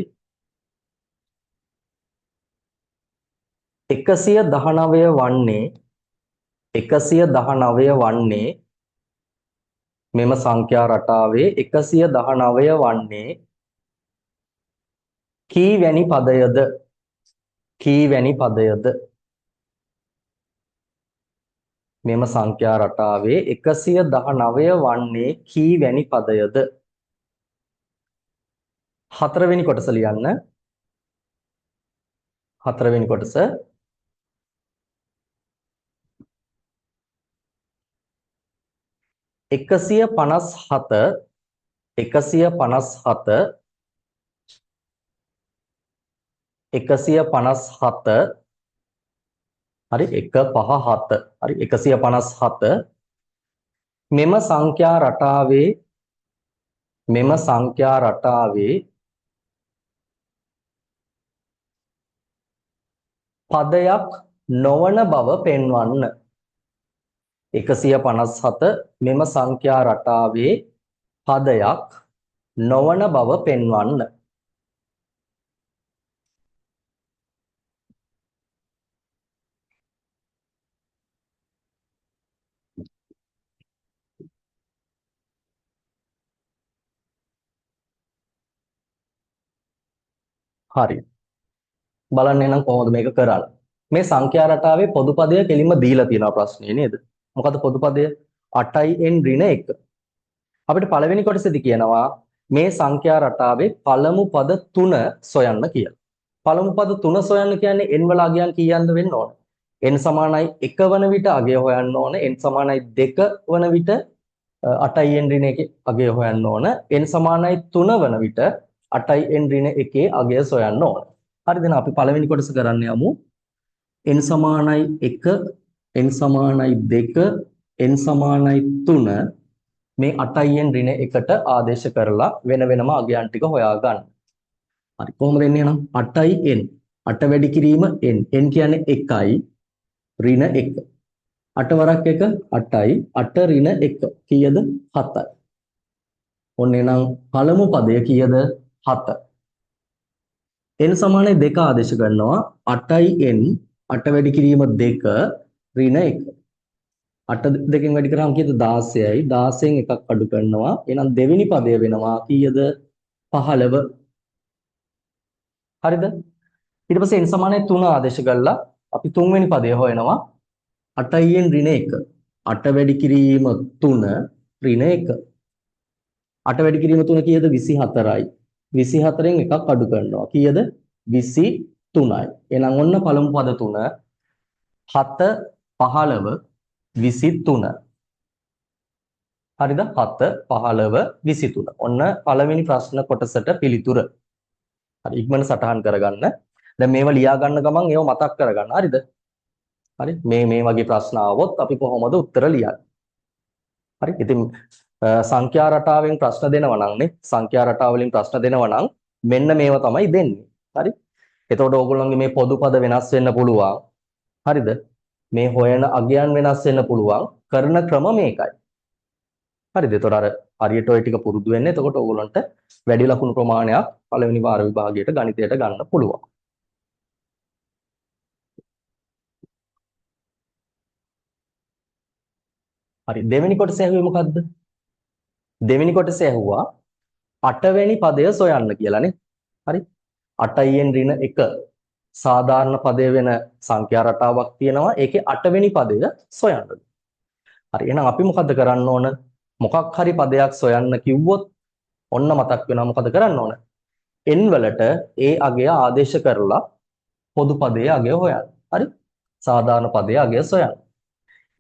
119 වන්නේ 119 වන්නේ මෙම සංඛ්‍යා රටාවේ 119 වන්නේ කීවැනි පදයද? කීවැනි පදයද? මෙම සංඛ්‍යා රටාවේ 119 වන්නේ කීවැනි පදයද? හතරවෙනි කොටස ලියන්න. හතරවෙනි කොටස එකසිය පනස් හත එකසිය පනස් හත හරි 157 හරි 157 මෙම සංඛ්‍යා රටාවේ පදයක් නොවන බව පෙන්වන්න. 157 මෙම සංඛ්‍යා රටාවේ පදයක් නොවන බව පෙන්වන්න. හරි. බලන්න එහෙනම් කොහොමද මේක කරන්නේ? මේ සංඛ්‍යා රටාවේ පොදු පදය කෙලින්ම දීලා තියෙනවා ප්‍රශ්නේ නේද? මොකද පොදු පදය 8n ඍණ 1. අපිට පළවෙනි කොටසේදී කියනවා මේ සංඛ්‍යා රටාවේ පළමු පද 3 සොයන්න කියලා. පළමු පද 3 සොයන්න කියන්නේ n වල අගයන් කීයක්ද වෙන්න ඕන? n සමානයි 1 වන විට අගය හොයන්න ඕන. n සමානයි 2 වන විට 8n ඍණ 1 අගය හොයන්න ඕන. n සමානයි 3 වන විට 8n ඍණ 1 අගය සොයන්න ඕන. හරිද? අපි පළවෙනි කොටස කරන්න යමු. n සමානයි 1 n සමානයි 2 n සමානයි 3 මේ 8n ඍණ 1ට ආදේශ කරලා වෙන වෙනම අගයන් ටික හොයා ගන්න. හරි කොහොමද එන්නේ එහෙනම් 8n 8 වැඩි කිරීම n n කියන්නේ 1යි ඍණ 1 8 වරක් 1 8යි 8 ඍණ 1 කීයද 7යි. ඔන්න එහෙනම් පළමු පදය කීයද 7. n සමානයි 2 ආදේශ කරනවා 8යි n 8 වැඩි කිරීම 2 ඍණ 1 8 2කින් වැඩි කරාම කීයද 16යි 16න් එකක් අඩු කරනවා එහෙනම් දෙවෙනි පදය වෙනවා කීයද 15. හරිද? ඊට පස්සේ n සමානයි 3 ආදේශ කළා අපි තුන්වෙනි පදය හොයනවා 8න් ඍණ 1 8 වැඩි කිරීම 3 ඍණ 1 8 වැඩි කිරීම 3 කීයද 24යි 24න් එකක් අඩු කරනවා කීයද 23යි. එහෙනම් ඔන්න පළමු පද 3 7 15 23. හරිද? 7 15 23. ඔන්න පළවෙනි ප්‍රශ්න කොටසට පිළිතුර. හරි ඉක්මන සටහන් කරගන්න. දැන් මේවා ලියා ගන්න ගමන් ඒව මතක් කරගන්න. හරිද? හරි මේ වගේ ප්‍රශ්න ආවොත් අපි කොහොමද උත්තර ලියන්නේ? හරි ඉතින් සංඛ්‍යා රටාවෙන් ප්‍රශ්න දෙනවා නම් නේ සංඛ්‍යා රටාව වලින් ප්‍රශ්න දෙනවා නම් මෙන්න මේවා තමයි දෙන්නේ. හරි. එතකොට ඕගොල්ලන්ගේ මේ පොදු පද වෙනස් වෙන්න පුළුවන්. හරිද? මේ හොයන අගයන් වෙනස් වෙන්න පුළුවන්. කරන ක්‍රම මේකයි. හරිද? එතකොට අර හරියට ඔය ටික පුරුදු වෙන්න. එතකොට ඕගොල්ලන්ට වැඩි ලකුණු ප්‍රමාණයක් පළවෙනි වාර විභාගයට ගණිතයට ගන්න පුළුවන්. හරි දෙවෙනි කොටස ඇහුවේ මොකද්ද? දෙවෙනි කොටස ඇහුවා 8 වෙනි පදය සොයන්න කියලානේ. හරි 8න් ඍණ 1 සාධාරණ පදය වෙන සංඛ්‍යා රටාවක් තියෙනවා. ඒකේ 8 වෙනි පදය සොයන්න. හරි. එහෙනම් අපි මොකද කරන්න ඕන? මොකක් හරි පදයක් සොයන්න කිව්වොත් ඔන්න මතක් වෙනවා මොකද කරන්න ඕන? n වලට ඒ අගය ආදේශ කරලා පොදු පදයේ අගය හොයන්න. හරි? සාධාරණ පදයේ අගය සොයන්න.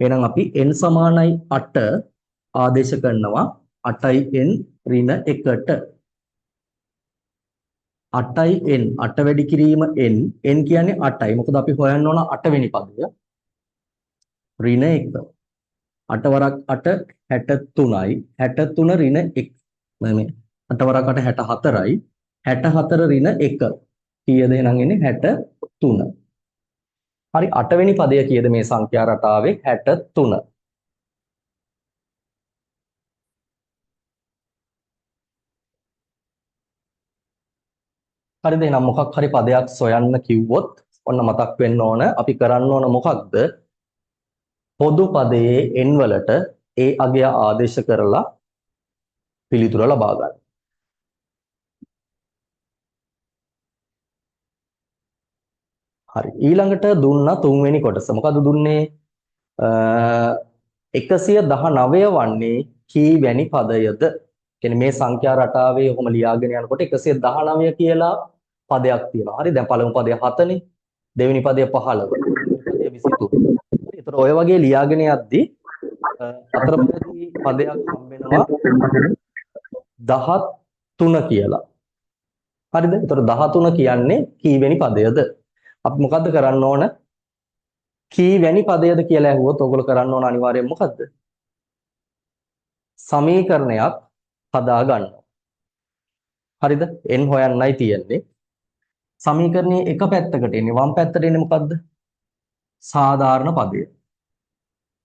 එහෙනම් අපි n සමානයි 8 ආදේශ කරනවා 8යි n ඍණ 1ට. 8යි n 8 වැඩි කිරීම n කියන්නේ 8යි. මොකද අපි හොයන්න ඕන 8 වෙනි පදය. ඍණ 1. 8 වරක් 8 63යි. 63 ඍණ 1. මේ 8 වරක් 8 64යි. 64 ඍණ 1. කීයද එහෙනම් එන්නේ 63. හරි 8 වෙනි පදය කීයද මේ සංඛ්‍යා රටාවේ 63. හරිද එහෙනම් මොකක් හරි පදයක් සොයන්න කිව්වොත් ඔන්න මතක් වෙන්න ඕන අපි කරන්න ඕන මොකක්ද? පොදු පදයේ n වලට ඒ අගය ආදේශ කරලා පිළිතුර ලබා ගන්න. හරි ඊළඟට දුන්න තුන්වෙනි කොටස මොකද දුන්නේ 119 වන්නේ කී වැනි පදයද? කියන්නේ මේ සංඛ්‍යා රටාවේ ඔහොම ලියාගෙන යනකොට 119 කියලා පදයක් තියෙනවා. හරි දැන් පළමු පදය 7නේ. දෙවෙනි පදය 15. දෙවෙනි පදය 23. හරි ඒතර ඔය වගේ ලියාගෙන යද්දි අතරමැදි පදයක් හම්බ වෙනවා 13 කියලා. හරිද? ඒතර 13 කියන්නේ කීවෙනි පදයද? අපි මොකද්ද කරන්න ඕන? කීවැනි පදයද කියලා ඇහුවොත් ඔයගොල්ලෝ කරන්න ඕන අනිවාර්යයෙන් මොකද්ද? සමීකරණයක් හදා ගන්නවා. හරිද? n හොයන්නයි තියෙන්නේ. සමීකරණයේ එක පැත්තකට එන්නේ වම් පැත්තට එන්නේ මොකද්ද? සාධාරණ පදය.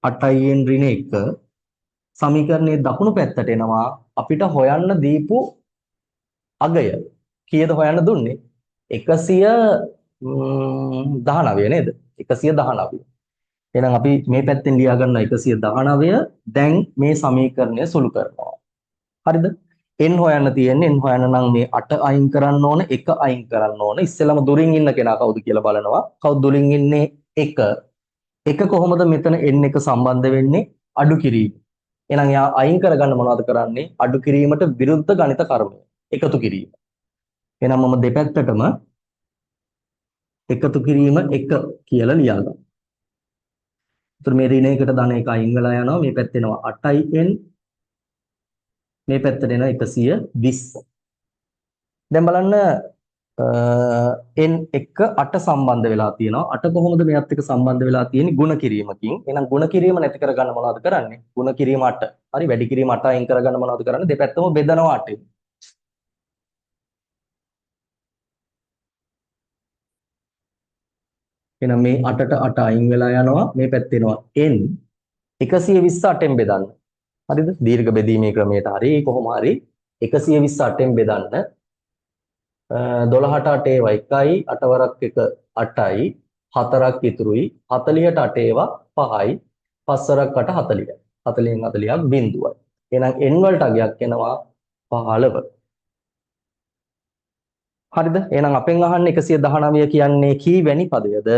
8n ඍණ 1 සමීකරණයේ දකුණු පැත්තට එනවා අපිට හොයන්න දීපු අගය. කීයද හොයන්න දුන්නේ? 119 නේද? 119. එහෙනම් අපි මේ පැත්තෙන් ලියා ගන්නවා 119. දැන් මේ සමීකරණය සුළු කරනවා. හරිද? n හොයන්න තියෙන්නේ n හොයන්න නම් මේ 8 අයින් කරන්න ඕන 1 අයින් කරන්න ඕන. ඉස්සෙල්ලාම දුරින් ඉන්න කෙනා කවුද කියලා බලනවා. කවුද දුරින් ඉන්නේ? 1. 1 කොහොමද මෙතන n එක සම්බන්ධ වෙන්නේ? අඩු කිරීම. එහෙනම් යා අයින් කරගන්න මොනවද කරන්නේ? අඩු කිරීමට විරුද්ධ ගණිත කර්මය. එකතු කිරීම. එහෙනම් මම දෙපැත්තටම එකතු කිරීම 1 කියලා ලියා ගන්නවා. ඒතර මේ ඍණ 1ට ධන 1 අයින් වෙලා යනවා. මේ පැත්තේ එනවා 8n මේ පැත්තට එනවා 120. දැන් බලන්න n එක 8 සම්බන්ධ වෙලා තියෙනවා. 8 කොහොමද මෙයත් එක්ක සම්බන්ධ වෙලා තියෙන්නේ? ಗುಣ කිරීමකින්. එහෙනම් ಗುಣ කිරීම නැති කරගන්න මොනවද කරන්නේ? ಗುಣ කිරීම 8. හරි වැඩි කිරීම 8 අයින් කරගන්න මොනවද කරන්නේ? දෙපැත්තම බෙදනවා 8. එහෙනම් මේ 8ට 8 අයින් වෙලා යනවා. මේ පැත්තේ එනවා n 120 8ෙන් බෙදන්න. හරිද? දීර්ඝ බෙදීමේ ක්‍රමයට හරි කොහොම හරි 120 8ෙන් බෙදන්න 12ට 8 ඒවා 1යි 8 වරක් 1 8යි 4ක් ඉතුරුයි 40ට 8 ඒවා 5යි 5 වරක් 8 40යි 40න් 40ක් බිඳුවයි. එහෙනම් n වලට අගයක් එනවා 15. හරිද? එහෙනම් අපෙන් අහන්නේ 119 කියන්නේ කී වැනි පදයද?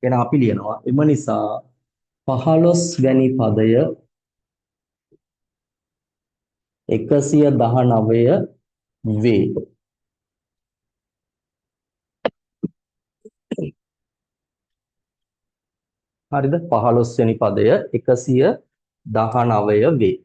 එහෙනම් අපි ලියනවා එම නිසා 15 වැනි පදය 119 වේ. හරිද? 15 වෙනි පදය 119 වේ.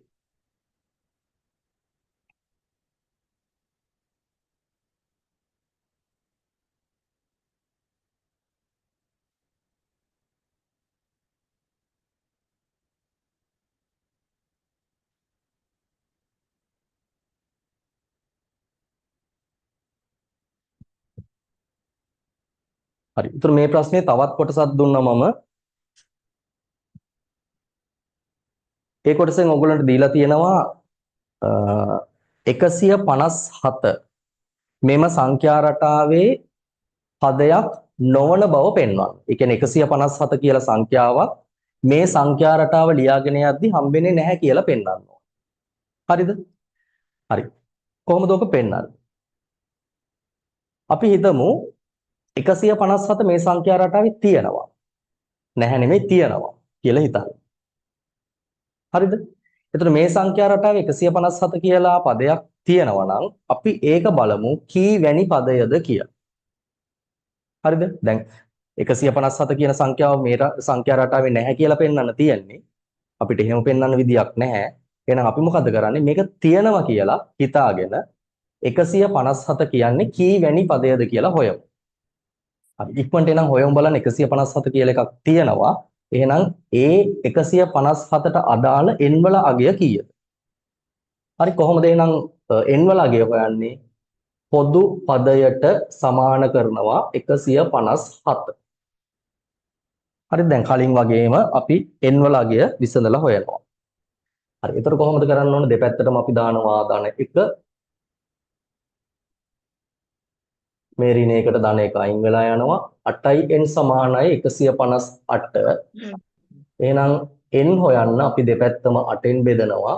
හරි. ඒතර මේ ප්‍රශ්නේ තවත් කොටසක් දුන්නා මම. ඒ කොටසෙන් ඔයගොල්ලන්ට දීලා තියෙනවා 157 මෙම සංඛ්‍යා රටාවේ පදයක් නොවන බව පෙන්වන්න. ඒ කියන්නේ 157 කියලා සංඛ්‍යාවක් මේ සංඛ්‍යා රටාව ලියාගෙන යද්දි හම්බෙන්නේ නැහැ කියලා පෙන්වන්න ඕන. හරිද? හරි. කොහොමද ඔක පෙන්වන්නේ? අපි හිතමු 157 මේ සංඛ්‍යා රටාවේ තියෙනවා. නැහැ නෙමෙයි තියෙනවා කියලා හිතන්න. හරිද? එතකොට මේ සංඛ්‍යා රටාවේ 157 කියලා පදයක් තියෙනවා නම් අපි ඒක බලමු කීවැනි පදයද කියලා. හරිද? දැන් 157 කියන සංඛ්‍යාව මේ සංඛ්‍යා රටාවේ නැහැ කියලා පෙන්වන්න තියෙන්නේ. අපිට එහෙම පෙන්වන්න විදියක් නැහැ. එහෙනම් අපි මොකද කරන්නේ? මේක තියෙනවා කියලා හිතාගෙන 157 කියන්නේ කීවැනි පදයද කියලා හොයමු. හරි ඉක්මනට එනම් හොයමු බලන්න 157 කියලා එකක් තියෙනවා. එහෙනම් ඒ 157ට අදාළ n වල අගය කීයද? හරි කොහොමද එහෙනම් n වල අගය හොයන්නේ? පොදු පදයට සමාන කරනවා 157. හරි දැන් කලින් වගේම අපි n වල අගය විසඳලා හොයනවා. හරි එතකොට කොහොමද කරන්න ඕනේ? දෙපැත්තටම අපි දානවා ධන 1 මේ ඍණ එකට ධන 1 අයින් වෙලා යනවා 8යි n සමානයි 158. එහෙනම් n හොයන්න අපි දෙපැත්තම 8ෙන් බෙදනවා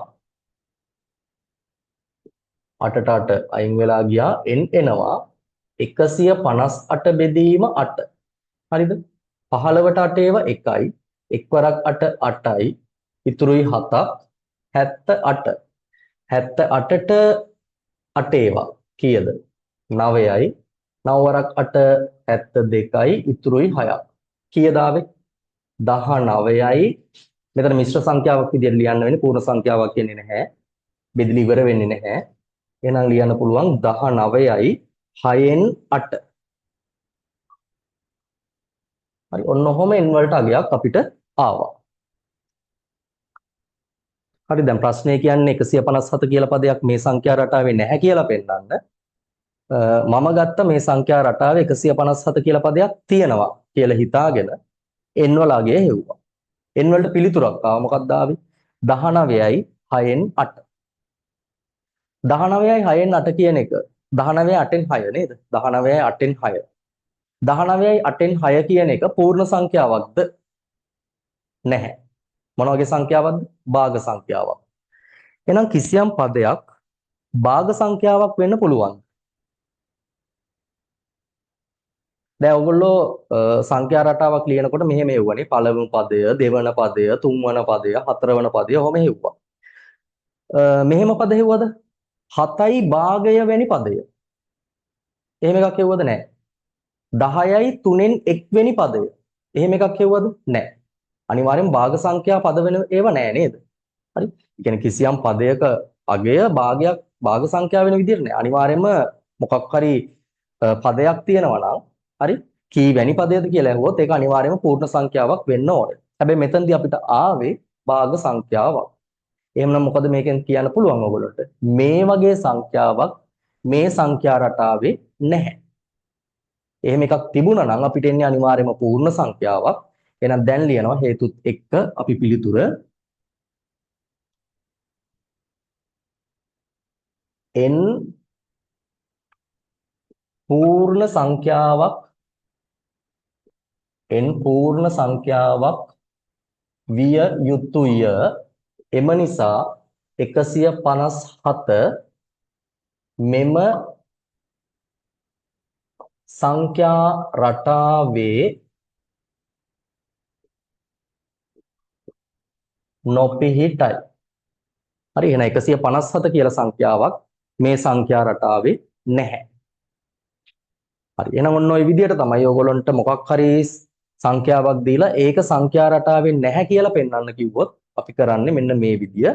8ට 8 අයින් වෙලා ගියා n එනවා 158 බෙදීම 8. හරිද? 15ට 8 ඒවා 1යි 1 වරක් 8 8යි ඉතුරුයි 7ක් 78. 78ට 8 ඒවා කීයද? 9යි 9 වරක් 8 72යි ඉතුරුයි 6ක්. කීයද ආවේ? 19යි. මෙතන මිශ්‍ර සංඛ්‍යාවක් විදිහට ලියන්න වෙන්නේ පූර්ණ සංඛ්‍යාවක් කියන්නේ නැහැ. බෙදලි ඉවර වෙන්නේ නැහැ. එහෙනම් ලියන්න පුළුවන් 19යි 6න් 8. හරි ඔන්න ඔහොම n වලට අගයක් අපිට ආවා. හරි දැන් ප්‍රශ්නේ කියන්නේ 157 කියලා පදයක් මේ සංඛ්‍යා රටාවේ නැහැ කියලා පෙන්නන්න. මම ගත්ත මේ සංඛ්‍යා රටාවේ 157 කියලා පදයක් තියෙනවා කියලා හිතාගෙන n වල අගය හෙව්වා. n වලට පිළිතුරක් ආවා මොකක්ද ආවේ? 19යි 6න් 8. 19යි 6න් 8 කියන එක 19යි 8න් 6 නේද? 19යි 8න් 6. 19යි 8න් 6 කියන එක පූර්ණ සංඛ්‍යාවක්ද? නැහැ. මොන වගේ සංඛ්‍යාවක්ද? භාග සංඛ්‍යාවක්. එහෙනම් කිසියම් පදයක් භාග සංඛ්‍යාවක් වෙන්න පුළුවන්. දැන් ඔයගොල්ලෝ සංඛ්‍යා රටාවක් ලියනකොට මෙහෙම එව්වනේ පළවෙනි පදය, දෙවන පදය, තුන්වන පදය, හතරවන පදය ඔහොම හෙව්වා. මෙහෙම පද හෙව්වද? 7යි භාගය වැනි පදය. එහෙම එකක් හෙව්වද නැහැ. 10යි 3න් 1 වෙනි පදය. එහෙම එකක් හෙව්වද? නැහැ. අනිවාර්යෙන් භාග සංඛ්‍යා පද වෙන ඒවා නැහැ නේද? හරි. ඒ කියන්නේ කිසියම් පදයක අගය භාගයක් භාග සංඛ්‍යා වෙන විදිහට නැහැ. අනිවාර්යෙන්ම මොකක් හරි පදයක් තියෙනවා නම් හරි කී වැනි පදයද කියලා ඇහුවොත් ඒක අනිවාර්යයෙන්ම පූර්ණ සංඛ්‍යාවක් වෙන්න ඕනේ. හැබැයි මෙතනදී අපිට ආවේ භාග සංඛ්‍යාවක්. එහෙනම් මොකද මේකෙන් කියන්න පුළුවන් ඔයගොල්ලන්ට? මේ වගේ සංඛ්‍යාවක් මේ සංඛ්‍යා රටාවේ නැහැ. එහෙම එකක් තිබුණා නම් අපිට එන්නේ අනිවාර්යයෙන්ම පූර්ණ සංඛ්‍යාවක්. එහෙනම් දැන් ලියනවා හේතුත් එක්ක අපි පිළිතුර n පූර්ණ සංඛ්‍යාවක් විය යුතුය. එම නිසා 157 මෙම සංඛ්‍යා රටාවේ නොපිහිටයි. හරි එහෙනම් 157 කියලා සංඛ්‍යාවක් මේ සංඛ්‍යා රටාවේ නැහැ. හරි එහෙනම් ඔන්න ඔය විදිහට තමයි ඔයගොල්ලන්ට මොකක් හරි සංඛ්‍යාවක් දීලා ඒක සංඛ්‍යා රටාවේ නැහැ කියලා පෙන්වන්න කිව්වොත් අපි කරන්නේ මෙන්න මේ විදිය.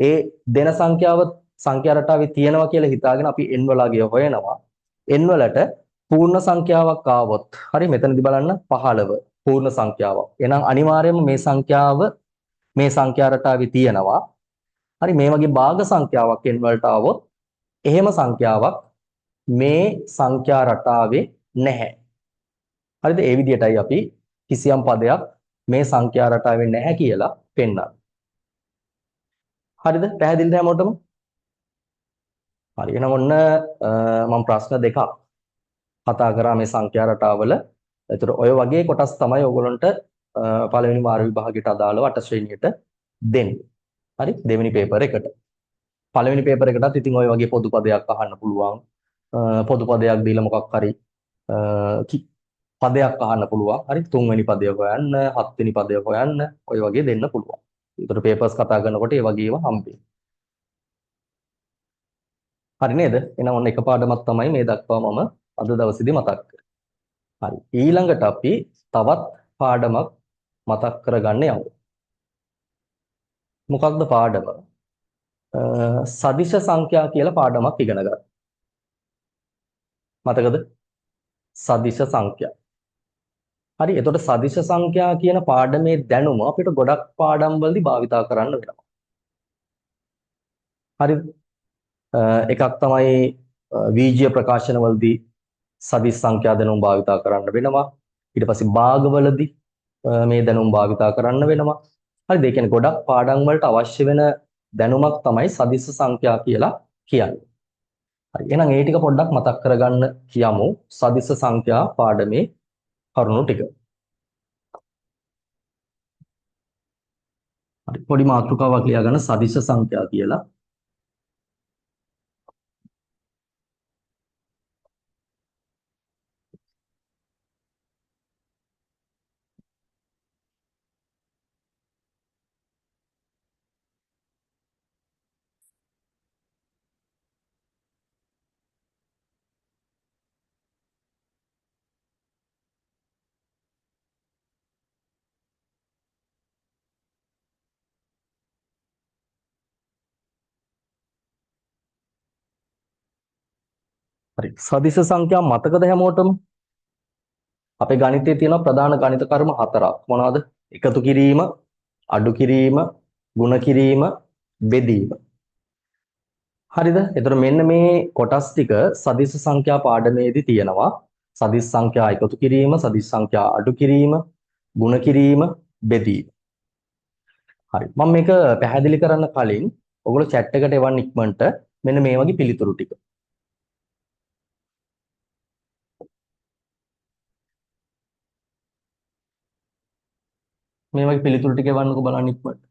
ඒ දෙන සංඛ්‍යාව සංඛ්‍යා රටාවේ තියෙනවා කියලා හිතාගෙන අපි n වල අගය හොයනවා. n වලට පූර්ණ සංඛ්‍යාවක් ආවොත් හරි මෙතනදී බලන්න 15 පූර්ණ සංඛ්‍යාවක්. එහෙනම් අනිවාර්යයෙන්ම මේ සංඛ්‍යාව මේ සංඛ්‍යා රටාවේ තියෙනවා. හරි මේ වගේ භාග සංඛ්‍යාවක් n වලට ආවොත් එහෙම සංඛ්‍යාවක් මේ සංඛ්‍යා රටාවේ නැහැ. හරිද? ඒ විදිහටයි අපි කිසියම් පදයක් මේ සංඛ්‍යා රටාවේ නැහැ කියලා පෙන්නනවා. හරිද? පැහැදිලිද හැමෝටම? හරි. එහෙනම් ඔන්න මම ප්‍රශ්න දෙකක් කතා කරා මේ සංඛ්‍යා රටාවල. ඒතර ඔය වගේ කොටස් තමයි ඔයගොල්ලන්ට පළවෙනි වාර විභාගයට අදාළව 8 ශ්‍රේණියට දෙන්නේ. හරි? දෙවෙනි පේපර් එකට. පළවෙනි පේපර් එකටත් ඉතින් ඔය වගේ පොදු පදයක් අහන්න පුළුවන්. පොදු පදයක් දීලා මොකක් හරි පදයක් අහන්න පුළුවන්. හරි? තුන්වෙනි පදය හොයන්න, හත්වෙනි පදය හොයන්න ඔය වගේ දෙන්න පුළුවන්. ඒතර පේපර්ස් කතා කරනකොට ඒ වගේ ඒවා හම්බෙන්නේ. හරි නේද? එහෙනම් ඔන්න එක පාඩමක් තමයි මේ දක්වා මම අද දවසේදී මතක් කරේ. හරි. ඊළඟට අපි තවත් පාඩමක් මතක් කරගන්න යමු. මොකක්ද පාඩම? සදිශ සංඛ්‍යා කියලා පාඩමක් ඉගෙන ගන්න. මතකද? සදිශ සංඛ්‍යා. හරි. එතකොට සදිශ සංඛ්‍යා කියන පාඩමේ දැනුම අපිට ගොඩක් පාඩම් වලදී භාවිතා කරන්න වෙනවා. හරිද? එකක් තමයි වීජීය ප්‍රකාශන වලදී සදිශ සංඛ්‍යා දැනුම භාවිතා කරන්න වෙනවා. ඊට පස්සේ භාගවලදී මේ දැනුම භාවිතා කරන්න වෙනවා. හරිද? ඒ කියන්නේ ගොඩක් පාඩම් වලට අවශ්‍ය වෙන දැනුමක් තමයි සදිශ සංඛ්‍යා කියලා කියන්නේ. හරි. එහෙනම් ඒ ටික පොඩ්ඩක් මතක් කරගන්න යමු. සදිශ සංඛ්‍යා පාඩමේ කරුණු ටික. හරි. පොඩි මාතෘකාවක් ලියා ගන්න සදිශ සංඛ්‍යා කියලා. හරි. සදිශ සංඛ්‍යා මතකද හැමෝටම? අපේ ගණිතයේ තියෙන ප්‍රධාන ගණිත කර්ම හතරක්. මොනවද? එකතු කිරීම, අඩු කිරීම, ಗುಣ කිරීම, බෙදීම. හරිද? එතකොට මෙන්න මේ කොටස් ටික සදිශ සංඛ්‍යා පාඩමේදී තියෙනවා. සදිශ සංඛ්‍යා එකතු කිරීම, සදිශ සංඛ්‍යා අඩු කිරීම, ಗುಣ කිරීම, බෙදීම. හරි. මම මේක පැහැදිලි කරන්න කලින් ඔයගොල්ලෝ chat එකට එවන්න ඉක්මනට මෙන්න මේ වගේ පිළිතුරු ටික. මේ වගේ පිළිතුරු ටික එවන්නකෝ බලන්න ඉක්මනට.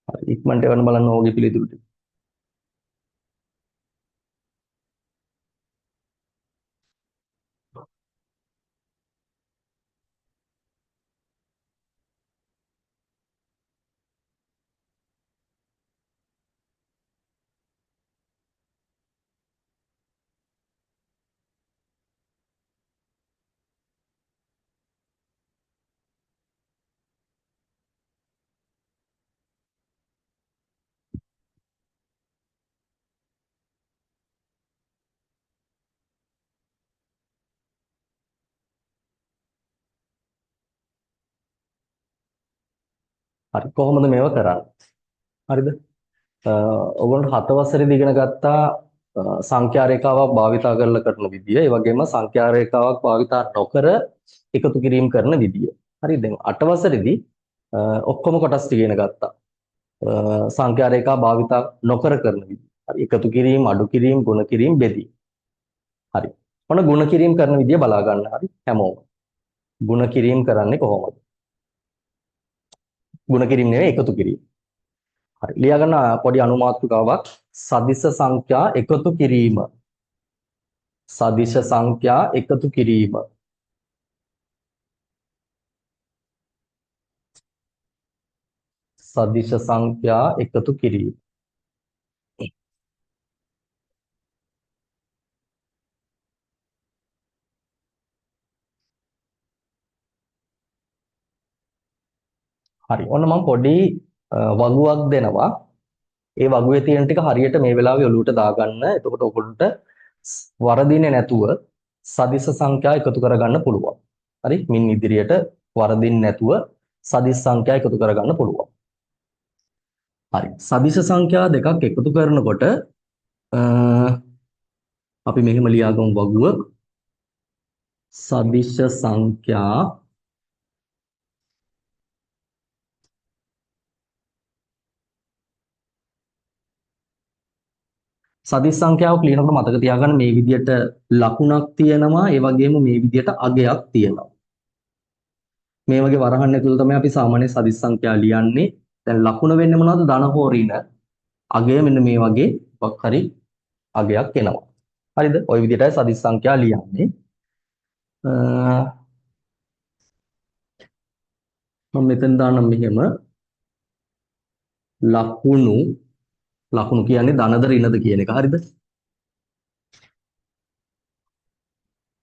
හරි. ඉක්මනට එවන්න බලන්න ඕගේ පිළිතුරු ටික. හරි. කොහොමද මේව කරන්නේ? හරිද? ඔයගොල්ලෝ 7 වසරේදී ඉගෙන ගත්තා සංඛ්‍යා රේඛාවක් භාවිතා කරලා කරන විදිය. ඒ වගේම සංඛ්‍යා රේඛාවක් භාවිතා නොකර එකතු කිරීම කරන විදිය. හරි. දැන් 8 වසරේදී ඔක්කොම කොටස් ටික ඉගෙන ගත්තා. සංඛ්‍යා රේඛා භාවිතා නොකර කරන විදිය. හරි. එකතු කිරීම, අඩු කිරීම, ගුණ කිරීම, බෙදීම. හරි. ඔන්න ගුණ කිරීම කරන විදිය බලා ගන්න. හරි. හැමෝම. ගුණ කිරීම කරන්නේ කොහොමද? ගුණ කිරීම නෙවෙයි එකතු කිරීම. හරි. ලියා ගන්න පොඩි අනුමාත්‍රිකාවක් සදිශ සංඛ්‍යා එකතු කිරීම. සදිශ සංඛ්‍යා එකතු කිරීම. සදිශ සංඛ්‍යා එකතු කිරීම. හරි. ඔන්න මම පොඩි වගුවක් දෙනවා. ඒ වගුවේ තියෙන ටික හරියට මේ වෙලාවේ ඔලුවට දාගන්න. එතකොට ඔයගොල්ලන්ට වරදින්නේ නැතුව සදිශ සංඛ්‍යා එකතු කරගන්න පුළුවන්. හරි? මින් ඉදිරියට වරදින්නේ නැතුව සදිශ සංඛ්‍යා එකතු කරගන්න පුළුවන්. හරි. සදිශ සංඛ්‍යා දෙකක් එකතු කරනකොට අපි මෙහෙම ලියාගමු වගුව සදිශ සංඛ්‍යා සදිස් සංඛ්‍යාවක් ලියනකොට මතක තියාගන්න මේ විදිහට ලකුණක් තියෙනවා ඒ වගේම මේ විදිහට අගයක් තියෙනවා. මේ වගේ වරහන් ඇතුළත තමයි අපි සාමාන්‍ය සදිස් සංඛ්‍යා ලියන්නේ. දැන් ලකුණ වෙන්නේ මොනවද? ධන හෝ ඍණ. අගය මෙන්න මේ වගේ මොකක් හරි අගයක් එනවා. හරිද? ওই විදිහටයි සදිස් සංඛ්‍යා ලියන්නේ. මම මෙතන දාන්නම් මෙහෙම ලකුණු කියන්නේ ධනද ඍණද කියන එක. හරිද?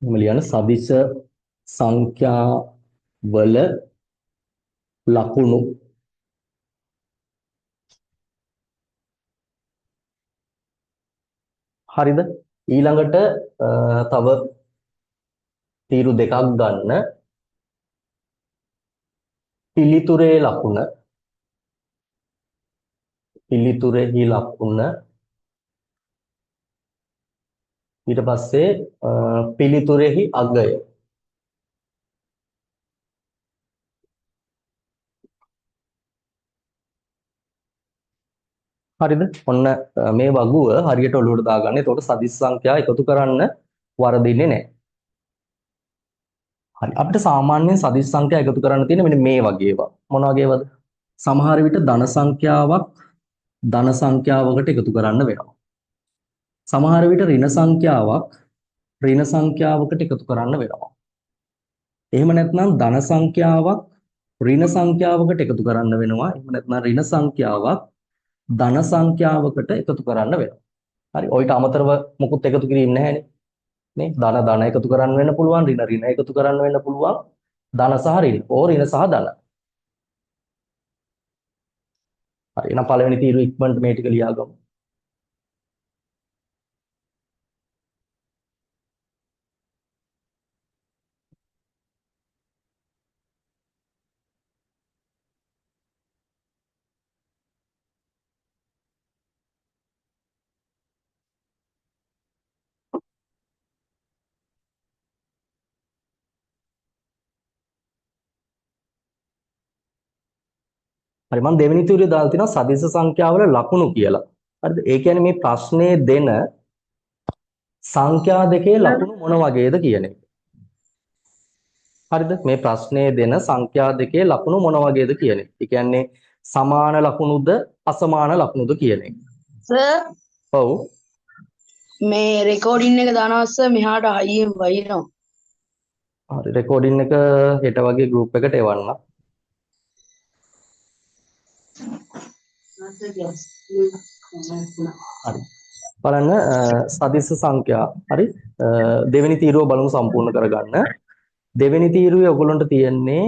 මම ලියන සදිස් සංඛ්‍යා වල ලකුණු හරිද? ඊළඟට තව තීරු දෙකක් ගන්න. පිළිතුරේ ලකුණ පිළිතුරෙහි ලකුණ ඊට පස්සේ පිළිතුරෙහි අගය හරිද? ඔන්න මේ වගුව හරියට ඔලුවට දාගන්න. එතකොට සදිස් සංඛ්‍යා එකතු කරන්න වරදින්නේ නැහැ. හරි. අපිට සාමාන්‍යයෙන් සදිස් සංඛ්‍යා එකතු කරන්න තියෙන මෙන්න මේ වගේ ඒවා. මොන වගේ ඒවාද? සමහර විට ධන සංඛ්‍යාවකට එකතු කරන්න වෙනවා. සමහර විට ඍණ සංඛ්‍යාවකට එකතු කරන්න වෙනවා. එහෙම නැත්නම් ධන සංඛ්‍යාවක් ඍණ සංඛ්‍යාවකට එකතු කරන්න වෙනවා. එහෙම නැත්නම් ඍණ සංඛ්‍යාවක් ධන සංඛ්‍යාවකට එකතු කරන්න වෙනවා. හරි. ඔයිට අමතරව මොකුත් එකතු කිරීම නැහැනේ. නේ? ධන එකතු කරන්න වෙන්න පුළුවන්, ඍණ එකතු කරන්න වෙන්න පුළුවන්. ධන සහ ඍණ, ඕ ඍණ සහ ධන. හරි. එහෙනම් පළවෙනි තීරුව ඉක්මනට මේ ටික ලියාගමු. හරි මම දෙවෙනි තීරුවේ දාලා තිනවා සදිස් සංඛ්‍යාවල ලකුණු කියලා. හරිද? ඒ කියන්නේ මේ ප්‍රශ්නේ දෙන සංඛ්‍යා දෙකේ ලකුණු මොන වගේද කියන එක. හරිද? මේ ප්‍රශ්නේ දෙන සංඛ්‍යා දෙකේ ලකුණු මොන වගේද කියන එක. ඒ කියන්නේ සමාන ලකුණුද අසමාන ලකුණුද කියන එක. සර් ඔව්. මේ රෙකෝඩින් එක දානවා සර් මෙහාට හයියෙන් වයින්නවා. හරි රෙකෝඩින් එක හෙට වගේ group එකට එවන්න. හරි. බලන්න සදිස් සංඛ්‍යා හරි දෙවෙනි තීරුව බලමු සම්පූර්ණ කරගන්න. දෙවෙනි තීරුවේ ඔයගොල්ලන්ට තියෙන්නේ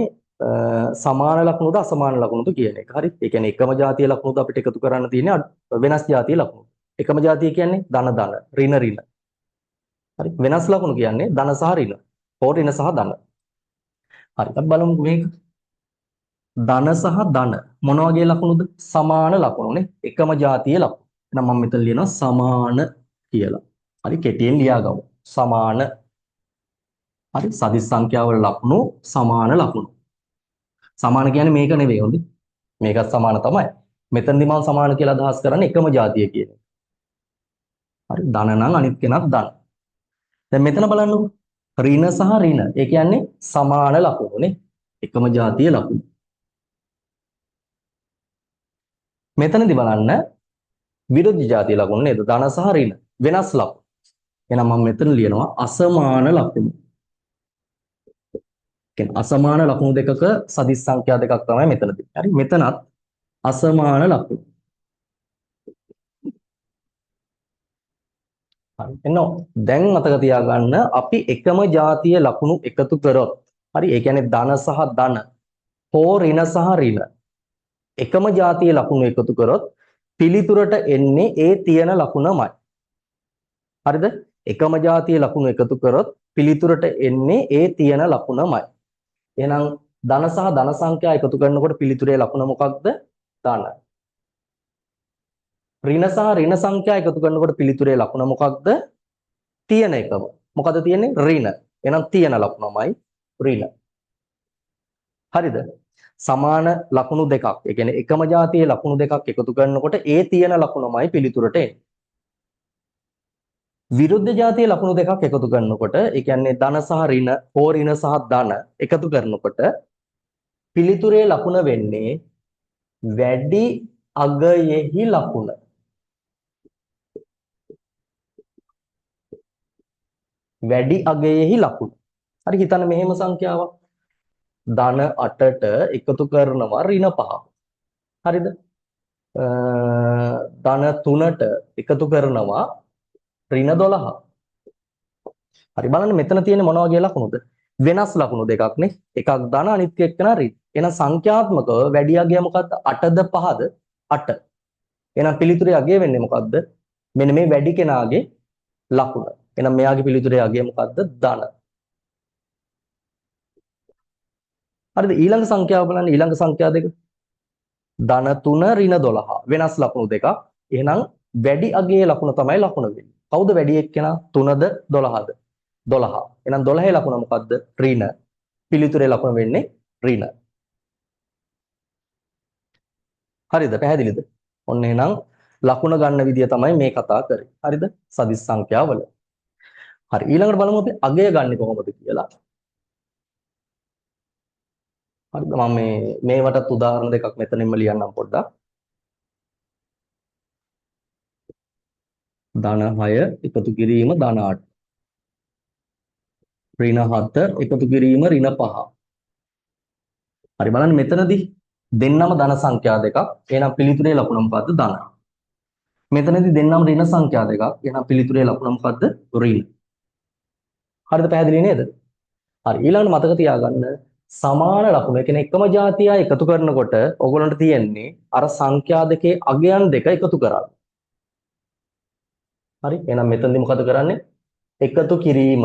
සමාන ලකුණුද අසමාන ලකුණුද කියන එක. හරි. ඒ කියන්නේ එකම ජාතිය ලකුණුද අපිට එකතු කරන්න තියෙන්නේ වෙනස් ජාතිය ලකුණු. එකම ජාතිය කියන්නේ ධන ඍණ ඍණ. හරි. වෙනස් ලකුණු කියන්නේ ධන සහ ඍණ. හෝ ඍණ සහ ධන. හරි. අපි බලමු මේක. ධන සහ ධන මොන වගේ ලකුණුද? සමාන ලකුණුනේ. එකම ජාතිය ලකුණු. එහෙනම් මම මෙතන ලියනවා සමාන කියලා. හරි කෙටියෙන් ලියාගමු. සමාන. හරි සදිස් සංඛ්‍යාවල ලකුණු සමාන ලකුණු. සමාන කියන්නේ මේක නෙවෙයි හොඳේ. මේකත් සමාන තමයි. මෙතනදී මම සමාන කියලා අදහස් කරන්නේ එකම ජාතිය කියන එක. හරි ධන නම් අනිත් කෙනත් ධන. දැන් මෙතන බලන්නකෝ. ඍණ සහ ඍණ. ඒ කියන්නේ සමාන ලකුණුනේ. එකම ජාතිය ලකුණු. මෙතනදී බලන්න විරුද්ධ ජාතිය ලකුණු නේද? ධන සහ ඍණ. වෙනස් ලකුණු. එහෙනම් මම මෙතන ලියනවා අසමාන ලකුණු. කියන්නේ අසමාන ලකුණු දෙකක සදිස් සංඛ්‍යා දෙකක් තමයි මෙතනදී. හරි මෙතනත් අසමාන ලකුණු. හරි එන්න දැන් මතක තියාගන්න අපි එකම ජාතිය ලකුණු එකතු කරොත් හරි ඒ කියන්නේ ධන සහ ධන හෝ ඍණ සහ ඍණ එකම ජාතිය ලකුණු එකතු කරොත් පිළිතුරට එන්නේ ඒ තියෙන ලකුණමයි. හරිද? එකම ජාතිය ලකුණු එකතු කරොත් පිළිතුරට එන්නේ ඒ තියෙන ලකුණමයි. එහෙනම් ධන සහ ධන සංඛ්‍යා එකතු කරනකොට පිළිතුරේ ලකුණ මොකක්ද? ධන. ඍණ සහ ඍණ සංඛ්‍යා එකතු කරනකොට පිළිතුරේ ලකුණ මොකක්ද? තියෙන එකම. මොකද තියෙන්නේ? ඍණ. එහෙනම් තියෙන ලකුණමයි ඍණ. හරිද? සමාන ලකුණු දෙකක්. ඒ කියන්නේ එකම ජාතියේ ලකුණු දෙකක් එකතු කරනකොට ඒ තියෙන ලකුණමයි පිළිතුරට එන්නේ. විරුද්ධ જાතිය ලකුණු දෙකක් එකතු කරනකොට ඒ කියන්නේ ධන සහ ඍණ හෝ ඍණ සහ ධන එකතු කරනකොට පිළිතුරේ ලකුණ වෙන්නේ වැඩි අගයෙහි ලකුණ. වැඩි අගයෙහි ලකුණ. හරි හිතන්න මෙහෙම සංඛ්‍යාවක්. ධන 8ට එකතු කරනවා ඍණ 5. හරිද? ධන 3ට එකතු කරනවා ඍණ 12. හරි බලන්න මෙතන තියෙන්නේ මොන වගේ ලකුණුද? වෙනස් ලකුණු දෙකක් නේ. එකක් ධන අනිත් එක්කන ඍණ. එහෙනම් සංඛ්‍යාත්මකව වැඩි අගය මොකද්ද? 8ද 5ද? 8. එහෙනම් පිළිතුරේ අගය වෙන්නේ මොකද්ද? මෙන්න මේ වැඩි කෙනාගේ ලකුණ. එහෙනම් මෙයාගේ පිළිතුරේ අගය මොකද්ද? ධන. හරිද? ඊළඟ සංඛ්‍යාව බලන්න ඊළඟ සංඛ්‍යා දෙක. ධන 3 ඍණ 12. වෙනස් ලකුණු දෙකක්. එහෙනම් වැඩි අගයේ ලකුණ තමයි ලකුණ වෙන්නේ. කවුද වැඩි එක්කෙනා? 3ද 12ද? 12. එහෙනම් 12 ලකුණ මොකද්ද? ඍණ. පිළිතුරේ ලකුණ වෙන්නේ ඍණ. හරිද? පැහැදිලිද? ඔන්න එහෙනම් ලකුණ ගන්න විදිය තමයි මේ කතා කරේ. හරිද? සදිස් සංඛ්‍යාවල. හරි ඊළඟට බලමු අපි අගය ගන්න කොහොමද කියලා. හරිද? මම මේවටත් උදාහරණ දෙකක් මෙතනින්ම ලියන්නම් පොඩ්ඩක්. ධන 6 එකතු කිරීම ධන 8. ඍණ 7 එකතු කිරීම ඍණ 5. හරි බලන්න මෙතනදී දෙන්නම ධන සංඛ්‍යා දෙකක්. එහෙනම් පිළිතුරේ ලකුණ මොකද්ද? ධන. මෙතනදී දෙන්නම ඍණ සංඛ්‍යා දෙකක්. එහෙනම් පිළිතුරේ ලකුණ මොකද්ද? ඍණ. හරිද? පැහැදිලි නේද? හරි ඊළඟට මතක තියාගන්න සමාන ලකුණු ඒ කියන්නේ එකම જાතිය එකතු කරනකොට ඔයගොල්ලන්ට තියෙන්නේ අර සංඛ්‍යා දෙකේ අගයන් දෙක එකතු කරන්න. හරි එහෙනම් මෙතනදී මොකද කරන්නේ? එකතු කිරීම.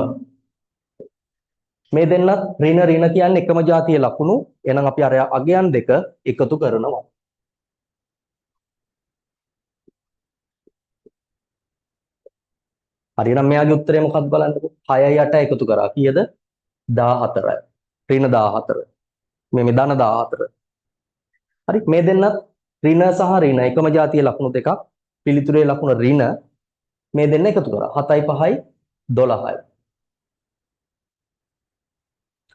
මේ දෙන්නත් ඍණ ඍණ කියන්නේ එකම જાතිය ලකුණු. එහෙනම් අපි අර අගයන් දෙක එකතු කරනවා. හරි එහෙනම් මෙයාගේ උත්තරය මොකක්ද බලන්නකෝ. 6යි 8යි එකතු කරා කීයද? 14යි. ඍණ 14. මේ ධන 14. හරි මේ දෙන්නත් ඍණ සහ ඍණ එකම જાතිය ලකුණු දෙකක්. පිළිතුරේ ලකුණ ඍණ මේ දෙන්න එකතු කරා 7යි 5යි 12යි.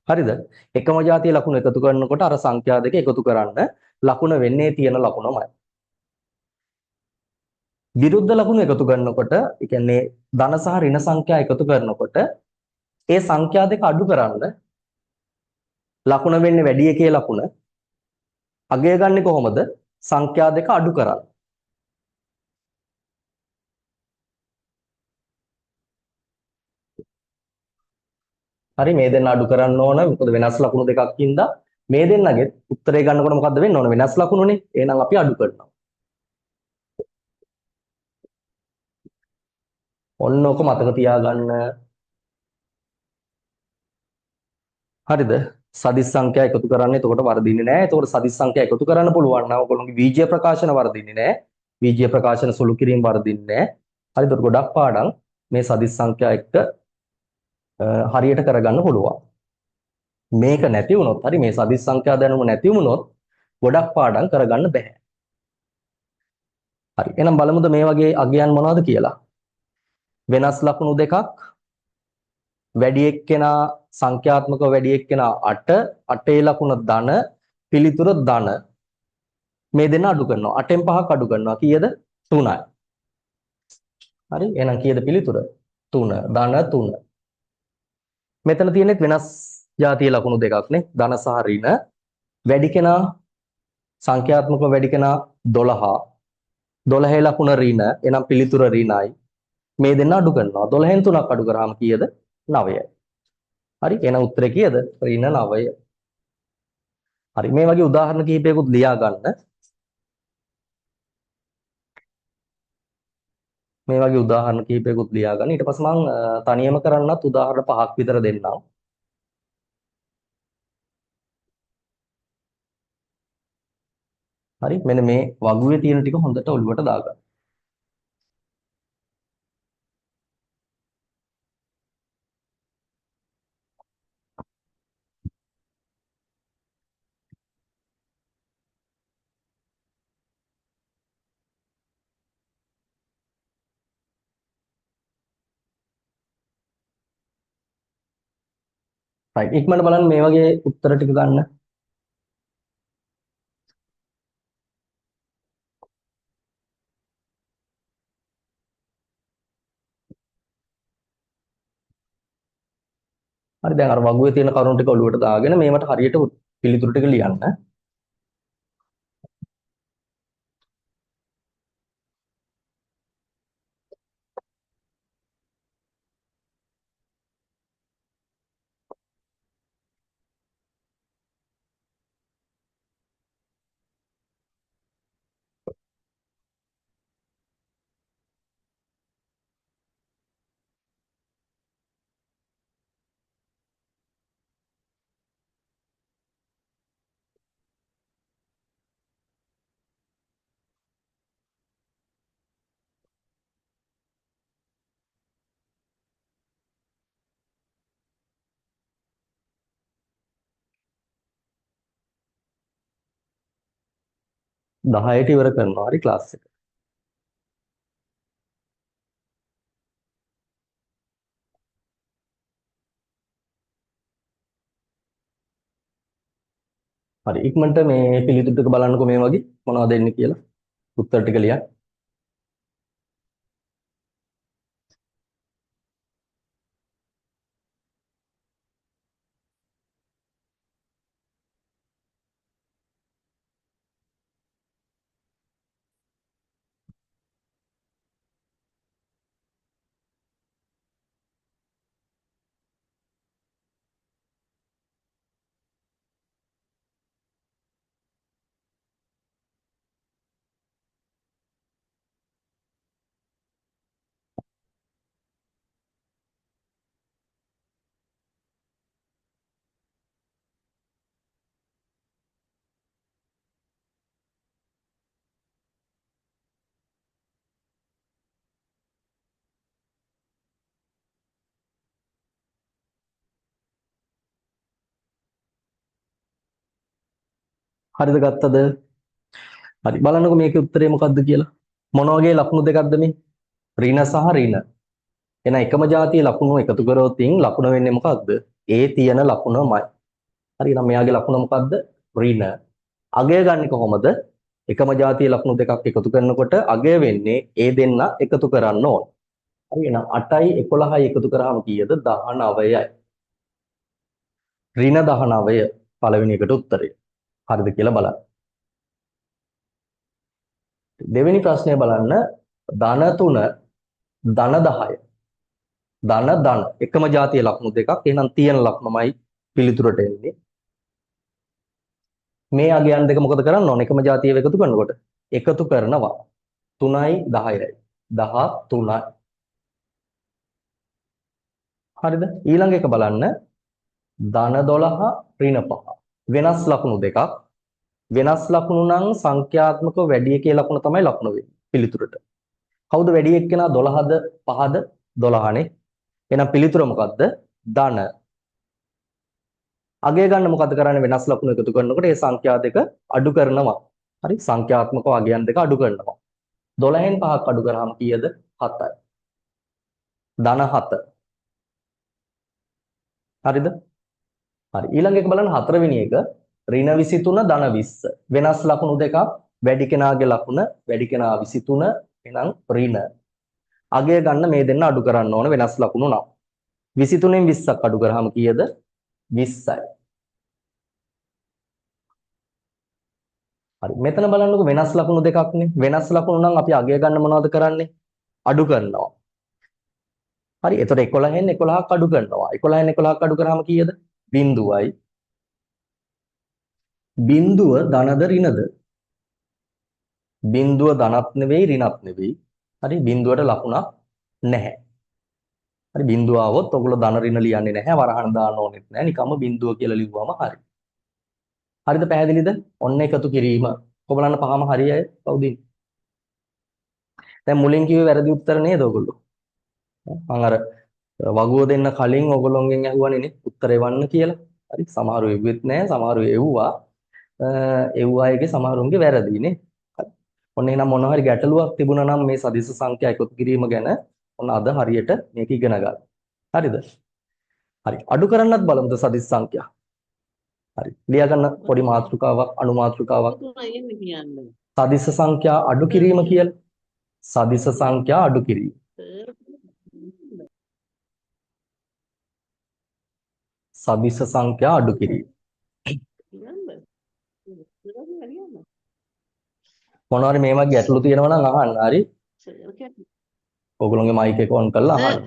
හරිද? එකම જાතිය ලකුණු එකතු කරනකොට අර සංඛ්‍යා දෙක එකතු කරන්න ලකුණ වෙන්නේ තියෙන ලකුණමයි. විරුද්ධ ලකුණු එකතු කරනකොට ඒ කියන්නේ ධන සහ ඍණ සංඛ්‍යා එකතු කරනකොට ඒ සංඛ්‍යා දෙක අඩු කරන්න ලකුණ වෙන්නේ වැඩි එකේ ලකුණ. අගය ගන්නේ කොහොමද? සංඛ්‍යා දෙක අඩු කරන්න. හරි මේ දෙන්න අඩු කරන්න ඕන. මොකද වෙනස් ලකුණු දෙකක් හින්දා මේ දෙන්නගේ උත්තරේ ගන්නකොට මොකද්ද වෙන්න ඕන? වෙනස් ලකුණුනේ. එහෙනම් අපි අඩු කරනවා. ඔන්න ඔක මතක තියාගන්න. හරිද? සදිස් සංඛ්‍යා එකතු කරන්න එතකොට වර්ධින්නේ නැහැ. එතකොට සදිස් සංඛ්‍යා එකතු කරන්න පුළුවන් නම් ඔයගොල්ලෝගේ බීජීය ප්‍රකාශන වර්ධින්නේ නැහැ. බීජීය ප්‍රකාශන සුළු කිරීම වර්ධින්නේ නැහැ. හරිද? එතකොට ගොඩක් පාඩම් මේ සදිස් සංඛ්‍යා එක්ක හරියට කරගන්න පුළුවන්. මේක නැති වුණොත් හරි මේ සදිස් සංඛ්‍යා දැනුම නැති වුණොත් ගොඩක් පාඩම් කරගන්න බෑ. හරි. එහෙනම් බලමුද මේ වගේ අගයන් මොනවද කියලා. වෙනස් ලකුණු දෙකක් වැඩි එක්කෙනා සංඛ්‍යාත්මකව වැඩි එක්කෙනා 8 8 ලකුණ ධන පිළිතුර ධන මේ දෙන්න අඩු කරනවා 8න් 5ක් අඩු කරනවා කීයද 3යි හරි එහෙනම් කීයද පිළිතුර 3 ධන 3 මෙතන තියෙන්නේ වෙනස් જાතිය ලකුණු දෙකක් නේ ධන සහ ඍණ වැඩි කෙනා සංඛ්‍යාත්මකව වැඩි කෙනා 12 12 ලකුණ ඍණ එහෙනම් පිළිතුර ඍණයි මේ දෙන්න අඩු කරනවා 12න් 3ක් අඩු කරාම කීයද 9යි හරි එහෙනම් උත්තරේ කීයද ඍණ 9 හරි මේ වගේ උදාහරණ කිහිපයකුත් ලියා ගන්න මේ වගේ උදාහරණ කිහිපයකුත් ලියා ගන්න ඊට පස්සේ මම තනියම කරන්නත් උදාහරණ 5ක් විතර දෙන්නම් හරි මෙන්න මේ වගුවේ තියෙන ටික හොඳට ඔළුවට දාගන්න right ඉක්මනට බලන්න මේ වගේ උත්තර ටික ගන්න. හරි දැන් අර වගුවේ තියෙන කරුණු ටික ඔලුවට දාගෙන මේවට හරියට පිළිතුරු ටික ලියන්න. දහයට ඉවර කරනවා හරි ක්ලාස් එක. හරි ඉක්මනට මේ පිළිතුරු ටික බලන්නකෝ මේ වගේ මොනවද එන්නේ කියලා. උත්තර ටික ලියන්න. හරිද ගත්තද? හරි බලන්නකෝ මේකේ උත්තරේ මොකද්ද කියලා. මොන වගේ ලකුණු දෙකක්ද මේ? ඍණ සහ ඍණ. එහෙනම් එකම જાතියේ ලකුණු එකතු කරොත් ලකුණ වෙන්නේ මොකක්ද? ඒ තියෙන ලකුණමයි. හරි එහෙනම් මෙයාගේ ලකුණ මොකද්ද? ඍණ. අගය ගන්න කොහොමද? එකම જાතියේ ලකුණු දෙකක් එකතු කරනකොට අගය වෙන්නේ ඒ දෙන්න එකතු කරන්න ඕන. හරි එහෙනම් 8යි 11යි එකතු කරාම කීයද? 19යි. ඍණ 19 පළවෙනි එකට උත්තරය. හරිද කියලා බලන්න. දෙවෙනි ප්‍රශ්නය බලන්න ධන 3 ධන 10 ධන එකම જાතියේ ලකුණු දෙකක් එහෙනම් තියෙන ලකුණමයි පිළිතුරට එන්නේ. මේ අගයන් දෙක මොකද කරන්න ඕන? එකම જાතියව එකතු කරනකොට එකතු කරනවා 3යි 10යි 13යි. හරිද? ඊළඟ එක බලන්න ධන 12 ඍණ 5 වෙනස් ලකුණු දෙකක්. වෙනස් ලකුණු නම් සංඛ්‍යාත්මකව වැඩි එකේ ලකුණ තමයි ලකුණ වෙන්නේ පිළිතුරට. කවුද වැඩි එක්කෙනා 12ද 5ද 12නේ. එහෙනම් පිළිතුර මොකද්ද? ධන. අගය ගන්න මොකද කරන්නේ? වෙනස් ලකුණු එකතු කරනකොට ඒ සංඛ්‍යා දෙක අඩු කරනවා. හරි සංඛ්‍යාත්මක අගයන් දෙක අඩු කරනවා. 12න් 5ක් අඩු කරාම කීයද? 7යි. ධන 7. හරිද? හරි ඊළඟ එක බලන්න හතරවෙනි එක ඍණ 23 ධන 20. වෙනස් ලකුණු දෙකක් වැඩි කෙනාගේ ලකුණ වැඩි කෙනා 23 එහෙනම් ඍණ. අගය ගන්න මේ දෙන්න අඩු කරන්න ඕන වෙනස් ලකුණු නම්. 23න් 20ක් අඩු කරාම කීයද? 20යි. හරි මෙතන බලන්නකො වෙනස් ලකුණු දෙකක්නේ. වෙනස් ලකුණු නම් අපි අගය ගන්න මොනවද කරන්නේ? අඩු කරනවා. හරි එතකොට 11න් 11ක් අඩු කරනවා. 11න් 11ක් අඩු කරාම කීයද? බිඳුවයි. බිඳුව ධනද ඍණද? බිඳුව ධනත් නෙවෙයි ඍණත් නෙවෙයි. හරි බිඳුවට ලකුණක් නැහැ. හරි බිඳුව આવොත් ඔයගොල්ලෝ ධන ඍණ ලියන්නේ නැහැ. වරහන් දාන්න ඕනෙත් නැහැ. නිකම්ම බිඳුව කියලා ලිව්වම හරි. හරිද පැහැදිලිද? ඔන්න එකතු කිරීම. කොබලන්න පහම හරියයි කවුද ඉන්නේ? දැන් මුලින් කිව්වේ වැරදි උත්තර නේද ඔයගොල්ලෝ? මම අර වගුව දෙන්න කලින් ඔයගොල්ලෝගෙන් අහුවනේ නේ උත්තර එවන්න කියලා. හරි සමහරව එව්වෙත් නැහැ. සමහරව එව්වා. එව්වායේගේ සමහරුන්ගේ වැරදිනේ. හරි. ඔන්න එහෙනම් මොනවා හරි ගැටලුවක් තිබුණා නම් මේ සදිස්ස සංඛ්‍යා එකතු කිරීම ගැන ඔන්න අද හරියට මේක ඉගෙන ගන්න. හරිද? හරි. අඩු කරන්නත් බලමුද සදිස් සංඛ්‍යා. හරි. ලියා ගන්න පොඩි මාතෘකාවක් අනු මාතෘකාවක්. සදිස් සංඛ්‍යා අඩු කිරීම කියලා. සදිස් සංඛ්‍යා අඩු කිරීම. සදිස් සංඛ්‍යා අඩු කිරීම. මොනවාරි මේ වගේ ගැටලු තියෙනවා නම් අහන්න. හරි. ඔයගොල්ලෝගේ මයික් එක ඔන් කරලා අහන්න.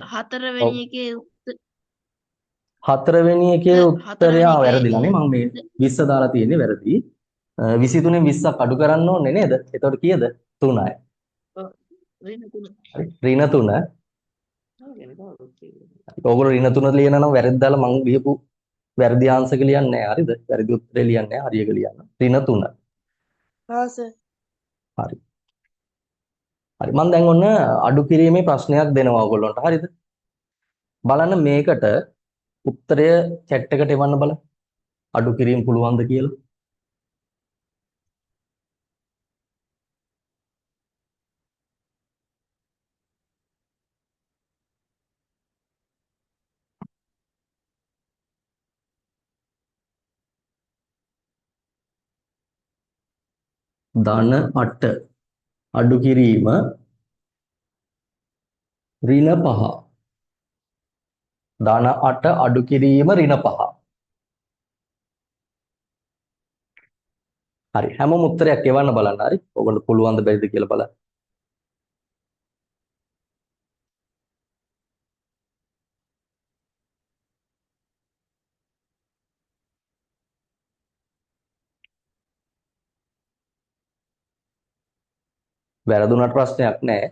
හතරවෙනි එකේ උත්තරය වැරදිලානේ. මම මේ 20 දාලා තියෙන්නේ වැරදි. 23න් 20ක් අඩු කරන්න ඕනේ නේද? එතකොට කීයද? 3යි. ඍණ 3. ඔයගොල්ලෝ ඍණ 3 ලියන නම් වැරදි දාලා මම ලියපු වැරදි ආන්සර් එක ලියන්නේ නැහැ. හරිද? වැරදි උත්තරේ ලියන්නේ නැහැ. හරි එක ලියන්න. ඍණ 3. හරි. හරි. මම දැන් ඔන්න අඩු කිරීමේ ප්‍රශ්නයක් දෙනවා ඔයගොල්ලන්ට. හරිද? බලන්න මේකට උත්තරය chat එකට එවන්න බලන්න. අඩු කිරීම පුළුවන්ද කියලා. ධන 8 අඩු කිරීම ඍණ 5. ධන 8 අඩු කිරීම ඍණ 5. හරි. හැමෝම උත්තරයක් එවන්න බලන්න. හරි. ඔයගොල්ලෝ පුළුවන් ද බැරිද කියලා බලන්න. වැරදුනට ප්‍රශ්නයක් නැහැ.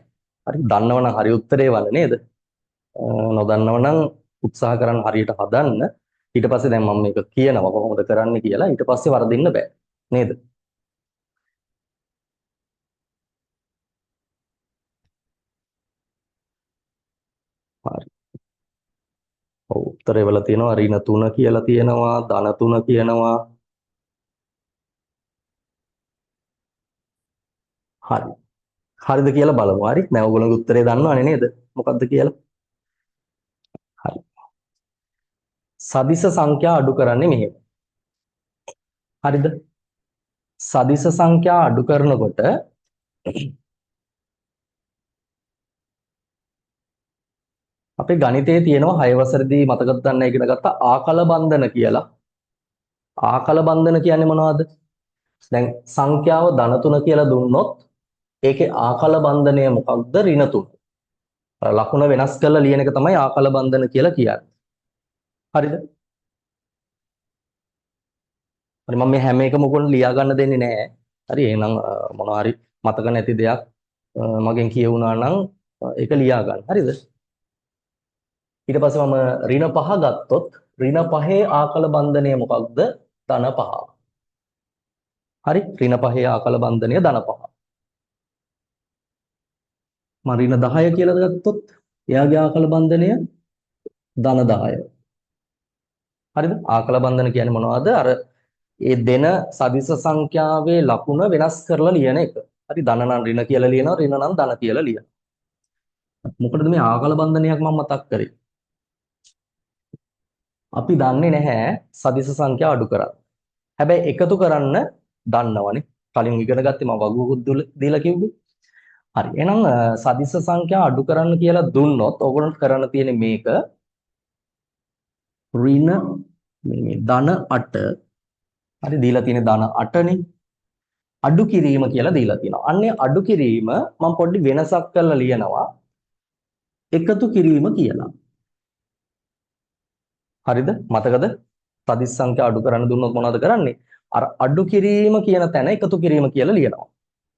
හරි. දන්නවනම් හරි උත්තරේ වල නේද? නොදන්නවනම් උත්සාහ කරන්න හරියට හදන්න. ඊට පස්සේ දැන් මම මේක කියනවා කොහොමද කරන්න කියලා. ඊට පස්සේ වරදින්න බෑ. නේද? හරි. ඔව් උත්තරේ වල තියෙනවා ඍණ 3 කියලා තියෙනවා, ධන 3 කියනවා. හරි. හරිද කියලා බලමු. හරි. දැන් ඔයගොල්ලෝගේ උත්තරේ දන්නවනේ නේද? මොකක්ද කියලා? හරි. සදිස සංඛ්‍යා අඩු කරන්නේ මෙහෙම. හරිද? සදිස සංඛ්‍යා අඩු කරනකොට අපේ ගණිතයේ තියෙනවා 6 වසරේදී මතකද ගන්න ඉගෙන ගත්ත ආකල බන්ධන කියලා. ආකල බන්ධන කියන්නේ මොනවද? දැන් සංඛ්‍යාව ධන 3 කියලා දුන්නොත් ඒකේ ආකල බන්ධනය මොකක්ද? ඍණ 3. ලකුණ වෙනස් කරලා ලියන එක තමයි ආකල බන්ධන කියලා කියන්නේ. හරිද? හරි මම මේ හැම එකම ඔයගොල්ලෝ ලියා ගන්න දෙන්නේ නැහැ. හරි එහෙනම් මොනවා හරි මතක නැති දෙයක් මගෙන් කියවුණා නම් ඒක ලියා ගන්න. හරිද? ඊට පස්සේ මම ඍණ 5 ගත්තොත් ඍණ 5 ආකල බන්ධනය මොකක්ද? ධන 5. හරි ඍණ 5 ආකල බන්ධනය ධන 5. මම ඍණ 10 කියලා ගත්තොත් එයාගේ ආකල බන්ධනය ධන 10. හරිද? ආකල බන්ධන කියන්නේ මොනවද? අර ඒ දෙන සදිස සංඛ්‍යාවේ ලකුණ වෙනස් කරලා ලියන එක. හරි ධන නම් ඍණ කියලා ලියනවා, ඍණ නම් ධන කියලා ලියනවා. මොකටද මේ ආකල බන්ධනයක් මම මතක් කරේ? අපි දන්නේ නැහැ සදිස සංඛ්‍යා අඩු කරන්න. හැබැයි එකතු කරන්න දන්නවනේ. කලින් ඉගෙන ගත්තේ මම වගුවකුත් දීලා කිව්වේ. හරි. එහෙනම් සදිස සංඛ්‍යා අඩු කරන්න කියලා දුන්නොත් ඕගොල්ලන්ට කරන්න තියෙන්නේ මේක ඍණ මේ ධන 8 හරි දීලා තියෙන ධන 8නේ අඩු කිරීම කියලා දීලා තියෙනවා. අන්නේ අඩු කිරීම මම පොඩ්ඩි වෙනසක් කරලා ලියනවා එකතු කිරීම කියලා. හරිද? මතකද? සදිස් සංඛ්‍යා අඩු කරන්න දුන්නොත් මොනවද කරන්නේ? අර අඩු කිරීම කියන තැන එකතු කිරීම කියලා ලියනවා.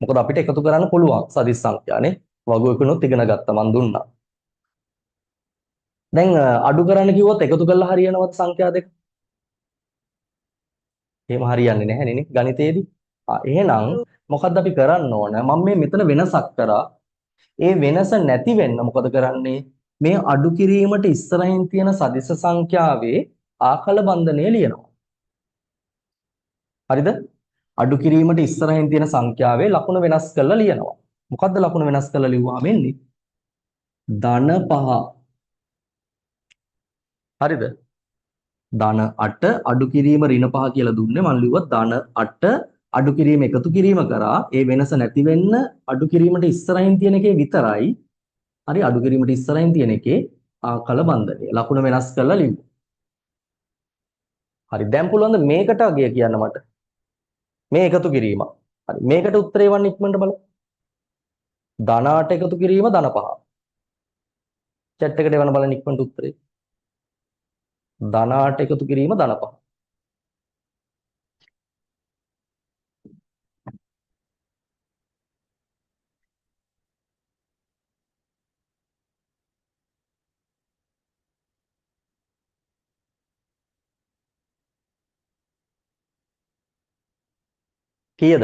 මොකද අපිට එකතු කරන්න පුළුවන් සදිස් සංඛ්‍යානේ. වගුවකුනොත් ඉගෙන ගත්තා මන් දුන්නා. දැන් අඩු කරන්න කිව්වොත් එකතු කරලා හරියනවද සංඛ්‍යා දෙක? එහෙම හරියන්නේ නැහැ නේ ගණිතයේදී. එහෙනම් මොකද්ද අපි කරන්න ඕන? මම මේ මෙතන වෙනසක් කරා. ඒ වෙනස නැති වෙන්න මොකද කරන්නේ? මේ අඩු කිරීමට ඉස්සරහින් තියෙන සදිස සංඛ්‍යාවේ ආකල බන්ධනය ලියනවා. හරිද? අඩු කිරීමට ඉස්සරහින් තියෙන සංඛ්‍යාවේ ලකුණ වෙනස් කරලා ලියනවා. මොකද්ද ලකුණ වෙනස් කරලා ලිව්වාම එන්නේ? ධන 5. හරිද? ධන 8 අඩු කිරීම ඍණ 5 කියලා දුන්නේ මම ලිව්වා ධන 8 අඩු කිරීම එකතු කිරීම කරා ඒ වෙනස නැති වෙන්න අඩු කිරීමට ඉස්සරහින් තියෙන එකේ විතරයි හරි අඩු කිරීමට ඉස්සරහින් තියෙන එකේ ආකල බන්ධනය ලකුණ වෙනස් කරලා ලිව්වා. හරි දැන් පුළුවන් ද මේකට අගය කියන්න මට මේ එකතු කිරීම. හරි මේකට උත්තරේ වන්න ඉක්මනට බලන්න. ධන 8 එකතු කිරීම ධන 5. chat එකට එවන්න බලන්න ඉක්මනට උත්තරේ. ධන 8 එකතු කිරීම ධන 5. කීයද?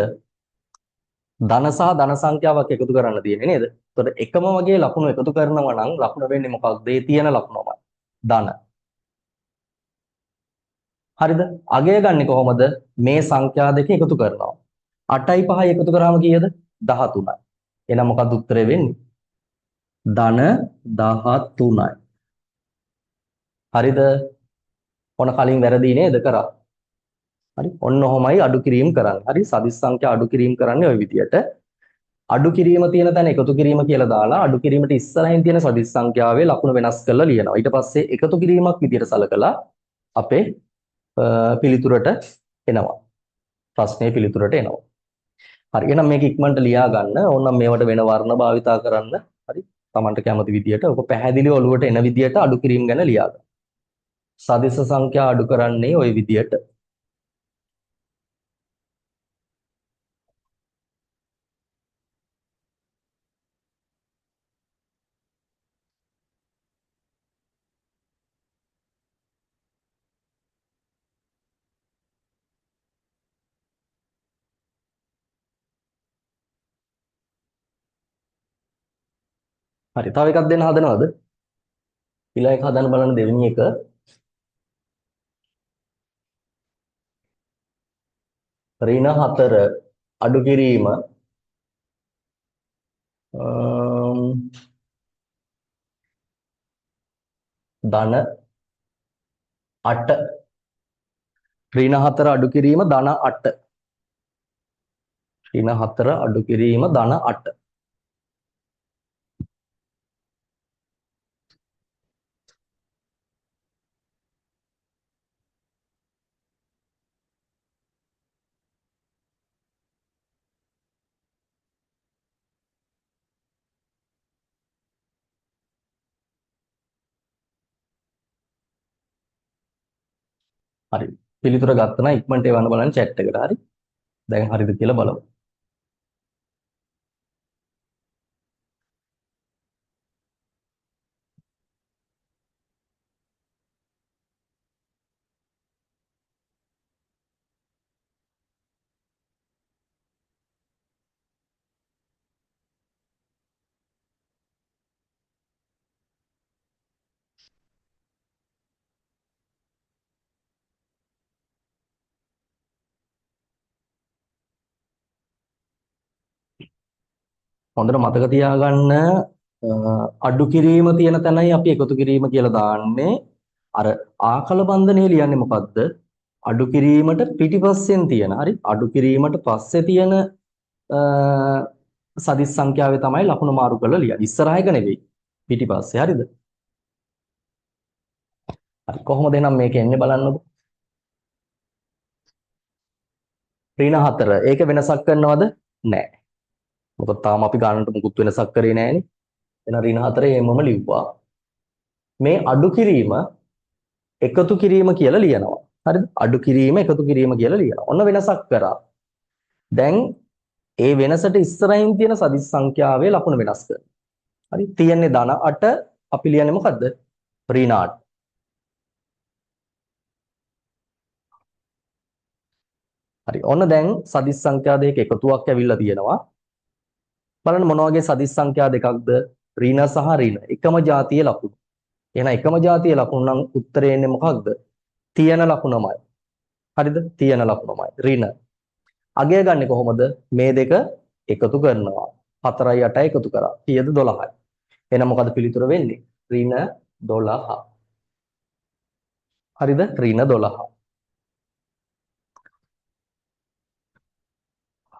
ධන සහ ධන සංඛ්‍යාවක් එකතු කරන්න තියෙන්නේ නේද? එතකොට එකම වගේ ලකුණු එකතු කරනවා නම් ලකුණ වෙන්නේ මොකක්ද? ඒ තියෙන ලකුණමයි. ධන. හරිද? අගය ගන්නේ කොහොමද? මේ සංඛ්‍යා දෙක එකතු කරනවා. 8යි 5යි එකතු කරාම කීයද? 13යි. එහෙනම් මොකක්ද උත්තරේ වෙන්නේ? ධන 13යි. හරිද? ඔන්න කලින් වැරදි නේද කරා? හරි. ඔන්න ඔහොමයි අඩු කිරීම කරන්නේ. හරි. සදිස් සංඛ්‍යා අඩු කිරීම කරන්නේ ওই විදියට. අඩු කිරීම තියෙන තැන එකතු කිරීම කියලා දාලා අඩු කිරීමට ඉස්සරහින් තියෙන සදිස් සංඛ්‍යාවේ ලකුණු වෙනස් කරලා ලියනවා. ඊට පස්සේ එකතු කිරීමක් විදියට සලකලා අපේ පිළිතුරට එනවා. ප්‍රශ්නේ පිළිතුරට එනවා. හරි. එහෙනම් මේක ඉක්මනට ලියා ගන්න. ඕනනම් මේවට වෙන වර්ණ භාවිතා කරන්න. හරි. Tamanට කැමති විදියට ඔක පැහැදිලිව ඔලුවට එන විදියට අඩු කිරීම ගැන ලියා ගන්න. සදිස් සංඛ්‍යා අඩු කරන්නේ ওই විදියට. හරි. තව එකක් දෙන්න හදනවද? ඊළඟ එක හදන්න බලන්න දෙවෙනි එක. ඍණ 4 අඩු කිරීම ධන 8 ඍණ 4 අඩු කිරීම ධන 8 ඍණ 4 අඩු කිරීම ධන 8 හරි පිළිතුර ගත්තා නම් ඉක්මනට එවන්න බලන්න chat එකට හරි දැන් හරිද කියලා බලමු හොඳට මතක තියාගන්න අඩු කිරීම තියෙන තැනයි අපි එකතු කිරීම කියලා දාන්නේ අර ආකල බන්ධනය ලියන්නේ මොකද්ද අඩු කිරීමට පිටිපස්සෙන් තියෙන හරි අඩු කිරීමට පස්සේ තියෙන සදිස් සංඛ්‍යාවේ තමයි ලකුණු මාරු කරලා ලියන්නේ ඉස්සරහ එක නෙවෙයි පිටිපස්සේ හරිද හරි කොහොමද එහෙනම් මේක එන්නේ බලන්නකො ඍණ 4 ඒක වෙනසක් කරනවද නැහැ මොකද තාම අපි ගන්නට මුකුත් වෙනසක් කරේ නැහැනේ එහෙනම් ඍණ 4 එමම ලිව්වා මේ අඩු කිරීම එකතු කිරීම කියලා ලියනවා හරිද අඩු කිරීම එකතු කිරීම කියලා ලියනවා ඔන්න වෙනසක් කරා දැන් ඒ වෙනසට ඉස්සරහින් තියෙන සදිස් සංඛ්‍යාවේ ලකුණ වෙනස් කරනවා හරි තියෙන්නේ ධන 8 අපි ලියන්නේ මොකද්ද ඍණ 8 හරි ඔන්න දැන් සදිස් සංඛ්‍යා දෙක එකතුවක් ඇවිල්ලා තියෙනවා බලන්න මොන වගේ සදිස් සංඛ්‍යා දෙකක්ද ඍණ සහ ඍණ එකම જાතිය ලකුණු එහෙනම් එකම જાතිය ලකුණු නම් උත්තරේ එන්නේ මොකක්ද තියෙන ලකුණමයි හරිද තියෙන ලකුණමයි ඍණ අගය ගන්න කොහොමද මේ දෙක එකතු කරනවා 4යි 8යි එකතු කරා කීයද 12යි එහෙනම් මොකද පිළිතුර වෙන්නේ ඍණ 12 හරිද? ඍණ 12.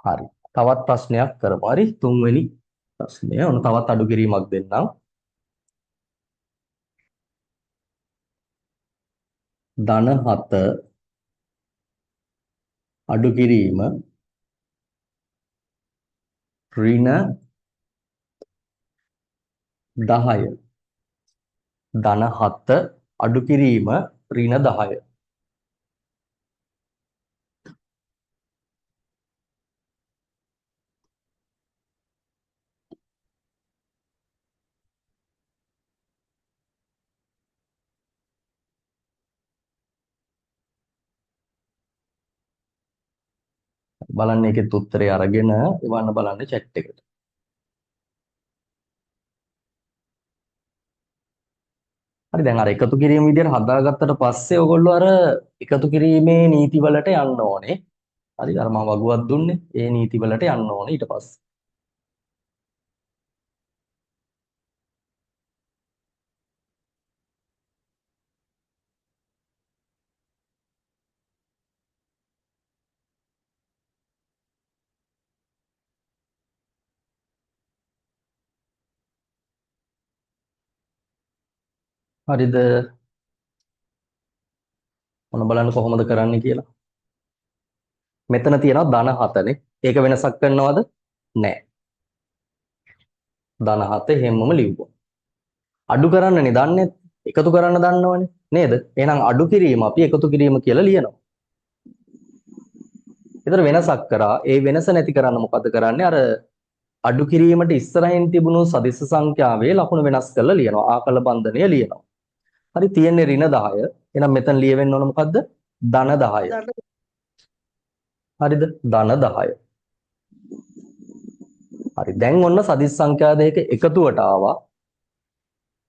හරි. තවත් ප්‍රශ්නයක් කරමු. හරි. තුන්වෙනි ප්‍රශ්නය. ඔන්න තවත් අඩු කිරීමක් දෙන්නම්. ධන 7 අඩු කිරීම ඍණ 10. ධන 7 අඩු කිරීම ඍණ 10. බලන්න ඒකෙත් උත්තරේ අරගෙන එවන්න බලන්න chat එකට. හරි දැන් අර එකතු කිරීම විදියට හදාගත්තට පස්සේ ඔයගොල්ලෝ අර එකතු කිරීමේ නීති වලට යන්න ඕනේ. හරි අර මම වගුවක් දුන්නේ. ඒ නීති වලට යන්න ඕනේ ඊට පස්සේ. හරිද? මොන බලන්න කොහොමද කරන්නේ කියලා. මෙතන තියෙනවා ධන 7නේ. ඒක වෙනසක් කරනවද? නැහැ. ධන 7 හැමම ලිව්වා. අඩු කරන්නනේ දන්නේ. එකතු කරන්න දන්නවනේ. නේද? එහෙනම් අඩු කිරීම අපි එකතු කිරීම කියලා ලියනවා. ඒතර වෙනසක් කරා. ඒ වෙනස නැති කරන්න මොකද කරන්නේ? අර අඩු කිරීමට ඉස්සරහින් තිබුණු සදිස්ස සංඛ්‍යාවේ ලකුණු වෙනස් කරලා ලියනවා. ආකල බන්ධනය ලියනවා. හරි තියෙන්නේ ඍණ 10. එහෙනම් මෙතන ලියවෙන්න ඕන මොකද්ද? ධන 10. හරිද? ධන 10. හරි දැන් ඔන්න සදිස් සංඛ්‍යා දෙක එකතුවට ආවා.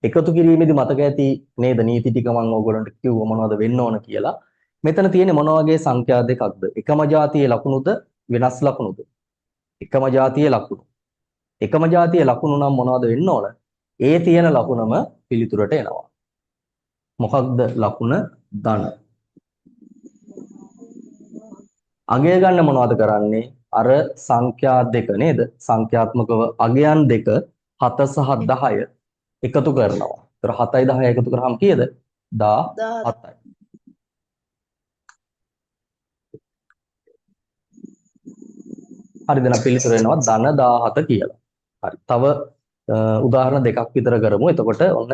එකතු කිරීමේදී මතක ඇති නේද නීති ටික මම ඕගොල්ලන්ට කිව්ව මොනවද වෙන්න ඕන කියලා. මෙතන තියෙන්නේ මොන වගේ සංඛ්‍යා දෙකක්ද? එකම જાතියේ ලකුණුද වෙනස් ලකුණුද? එකම જાතියේ ලකුණු. එකම જાතියේ ලකුණු නම් මොනවද වෙන්න ඕන? ඒ තියෙන ලකුණම පිළිතුරට එනවා. මොකක්ද ලකුණ? ධන. අගය ගන්න මොනවද කරන්නේ? අර සංඛ්‍යා දෙක නේද? සංඛ්‍යාත්මකව අගයන් දෙක 7 සහ 10 එකතු කරනවා. ඒතර 7යි 10යි එකතු කරාම කීයද? 17යි. හරි දැන් පිළිතුර එනවා ධන 17 කියලා. හරි. තව උදාහරණ දෙකක් විතර කරමු. එතකොට ඔන්න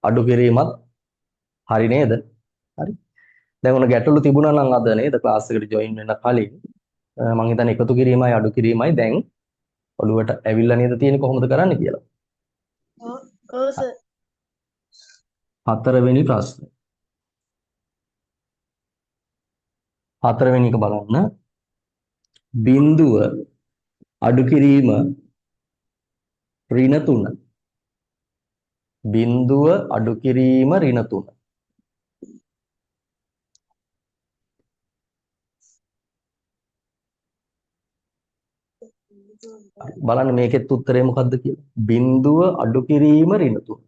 අඩු කිරීමත් හරි නේද? හරි. දැන් ඔන්න ගැටලු තිබුණා නම් අද නේද ක්ලාස් එකට ජොයින් වෙන්න කලින් මම හිතන්නේ එකතු කිරීමයි අඩු කිරීමයි දැන් ඔළුවට ඇවිල්ලා නේද තියෙන්නේ කොහොමද කරන්න කියලා. ඔව් සර්. හතරවෙනි ප්‍රශ්නේ. හතරවෙනි එක බලන්න. බිඳුව අඩු කිරීම ඍණ 3. බිඳුව අඩු කිරීම ඍණ 3. බලන්න මේකෙත් උත්තරේ මොකද්ද කියලා. බිඳුව අඩු කිරීම ඍණ 3.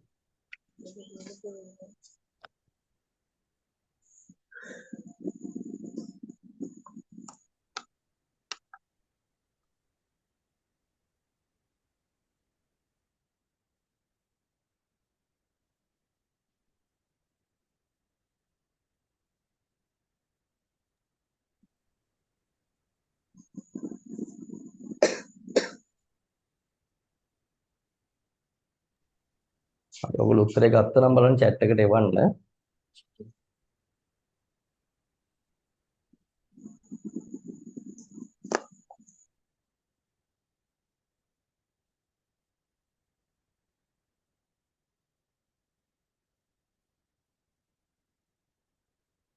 ඔයගොල්ලෝ උත්තරේ ගත්තා නම් බලන්න chat එකට එවන්න.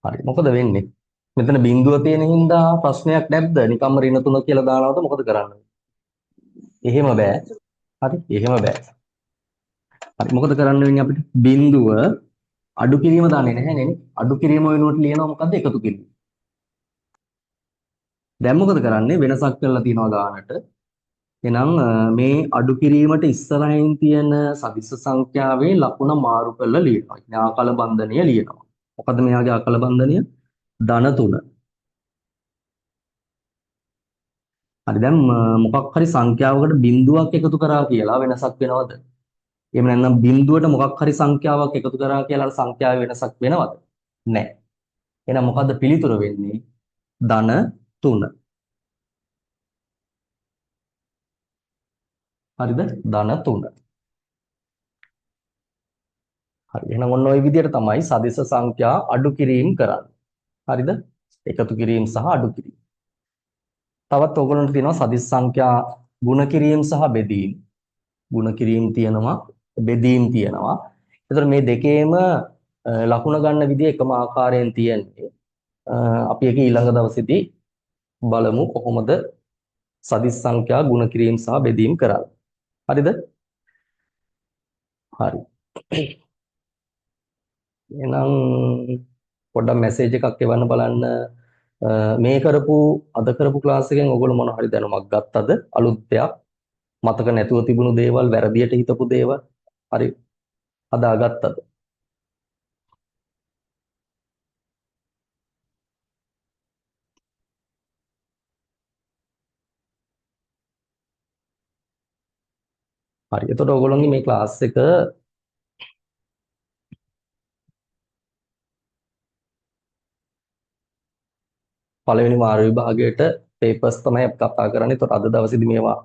හරි මොකද වෙන්නේ? මෙතන බිඳුව තියෙන හින්දා ප්‍රශ්නයක් නැද්ද? නිකම්ම ඍණ 3 කියලා දානවද මොකද කරන්නේ? එහෙම බෑ. හරි එහෙම බෑ. හරි මොකද කරන්න වෙන්නේ අපිට? බිඳුව අඩු කිරීම දන්නේ නැහැ නේ. අඩු කිරීම වෙනුවට ලියනවා මොකද්ද? එකතු කිරීම. දැන් මොකද කරන්නේ? වෙනසක් කරලා තියනවා ගානට. එහෙනම් මේ අඩු කිරීමට ඉස්සරහින් තියෙන සදිස්ස සංඛ්‍යාවේ ලකුණ මාරු කරලා ලියනවා. ඥාකල බන්ධනය ලියනවා. මොකද්ද මෙයාගේ අකල බන්ධනය? ධන 3. හරි දැන් මොකක් හරි සංඛ්‍යාවකට බිඳුවක් එකතු කරා කියලා වෙනසක් වෙනවද? එහෙම නැත්නම් බිඳුවට මොකක් හරි සංඛ්‍යාවක් එකතු කරා කියලා අර සංඛ්‍යාවේ වෙනසක් වෙනවද? නැහැ. එහෙනම් මොකද්ද පිළිතුර වෙන්නේ? ධන 3. හරිද? ධන 3. හරි. එහෙනම් ඔන්න ওই විදිහට තමයි සදිශ සංඛ්‍යා අඩු කිරීම කරන්නේ. හරිද? එකතු කිරීම සහ අඩු කිරීම. තවත් ඕගොල්ලන්ට තියෙනවා සදිශ සංඛ්‍යා ගුණ කිරීම සහ බෙදීම. ගුණ කිරීම තියෙනවා, බෙදීම තියෙනවා. ඒතර මේ දෙකේම ලකුණ ගන්න විදිය එකම ආකාරයෙන් තියෙන්නේ. අපි ඒක ඊළඟ දවසේදී බලමු කොහොමද සදිශ සංඛ්‍යා ගුණ කිරීම සහ බෙදීම කරන්නේ. හරිද? හරි. එහෙනම් පොඩ්ඩක් මැසේජ් එකක් එවන්න බලන්න. මේ අද කරපු ක්ලාස් එකෙන් ඔයගොල්ලෝ මොන හරි දැනුමක් ගත්තද? අලුත් දෙයක්, මතක නැතුව තිබුණු දේවල්, වැරදියට හිතපු දේවල් හරි හදාගත්තද? හරි. එතකොට ඔයගොල්ලෝගේ මේ ක්ලාස් එක පළවෙනි වාර විභාගයට පේපර්ස් තමයි අපි කතා කරන්නේ. එතකොට අද දවසේදී මේවා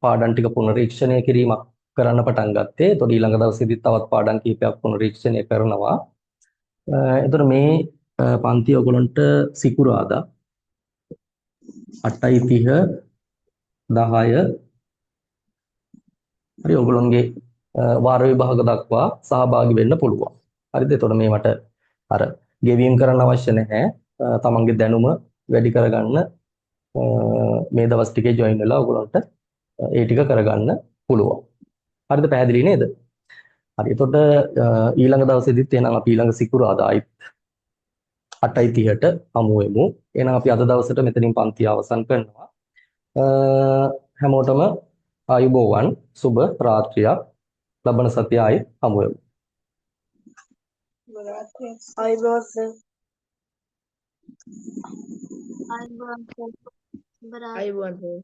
පාඩම් ටික පුනරීක්ෂණය කිරීමක් කරන්න පටන් ගත්තේ. එතකොට ඊළඟ දවසේදී තවත් පාඩම් කිහිපයක් පුනරීක්ෂණය කරනවා. එතකොට මේ පන්ති ඔයගොල්ලන්ට සිකුරාදා 8:30 10 හරි ඔයගොල්ලන්ගේ වාර විභාග දක්වා සහභාගී වෙන්න පුළුවන්. හරිද? එතකොට මේවට අර ගෙවීම් කරන්න අවශ්‍ය නැහැ. තමන්ගේ දැනුම වැඩි කරගන්න මේ දවස් ටිකේ ජොයින් වෙලා ඔයගොල්ලන්ට ඒ ටික කරගන්න පුළුවන්. හරිද? පැහැදිලි නේද? හරි. එතකොට ඊළඟ දවසේදීත් එහෙනම් අපි ඊළඟ සිකුරාදා 8:30ට හමු වෙමු. එහෙනම් අපි අද දවසට මෙතනින් පන්ති අවසන් කරනවා. හැමෝටම ආයුබෝවන් සුබ රාත්‍රියක්. ලබන සතිය ආයේ හමු වෙමු. අයිබෝස් අයිබෝන් සර්. අයිබෝස්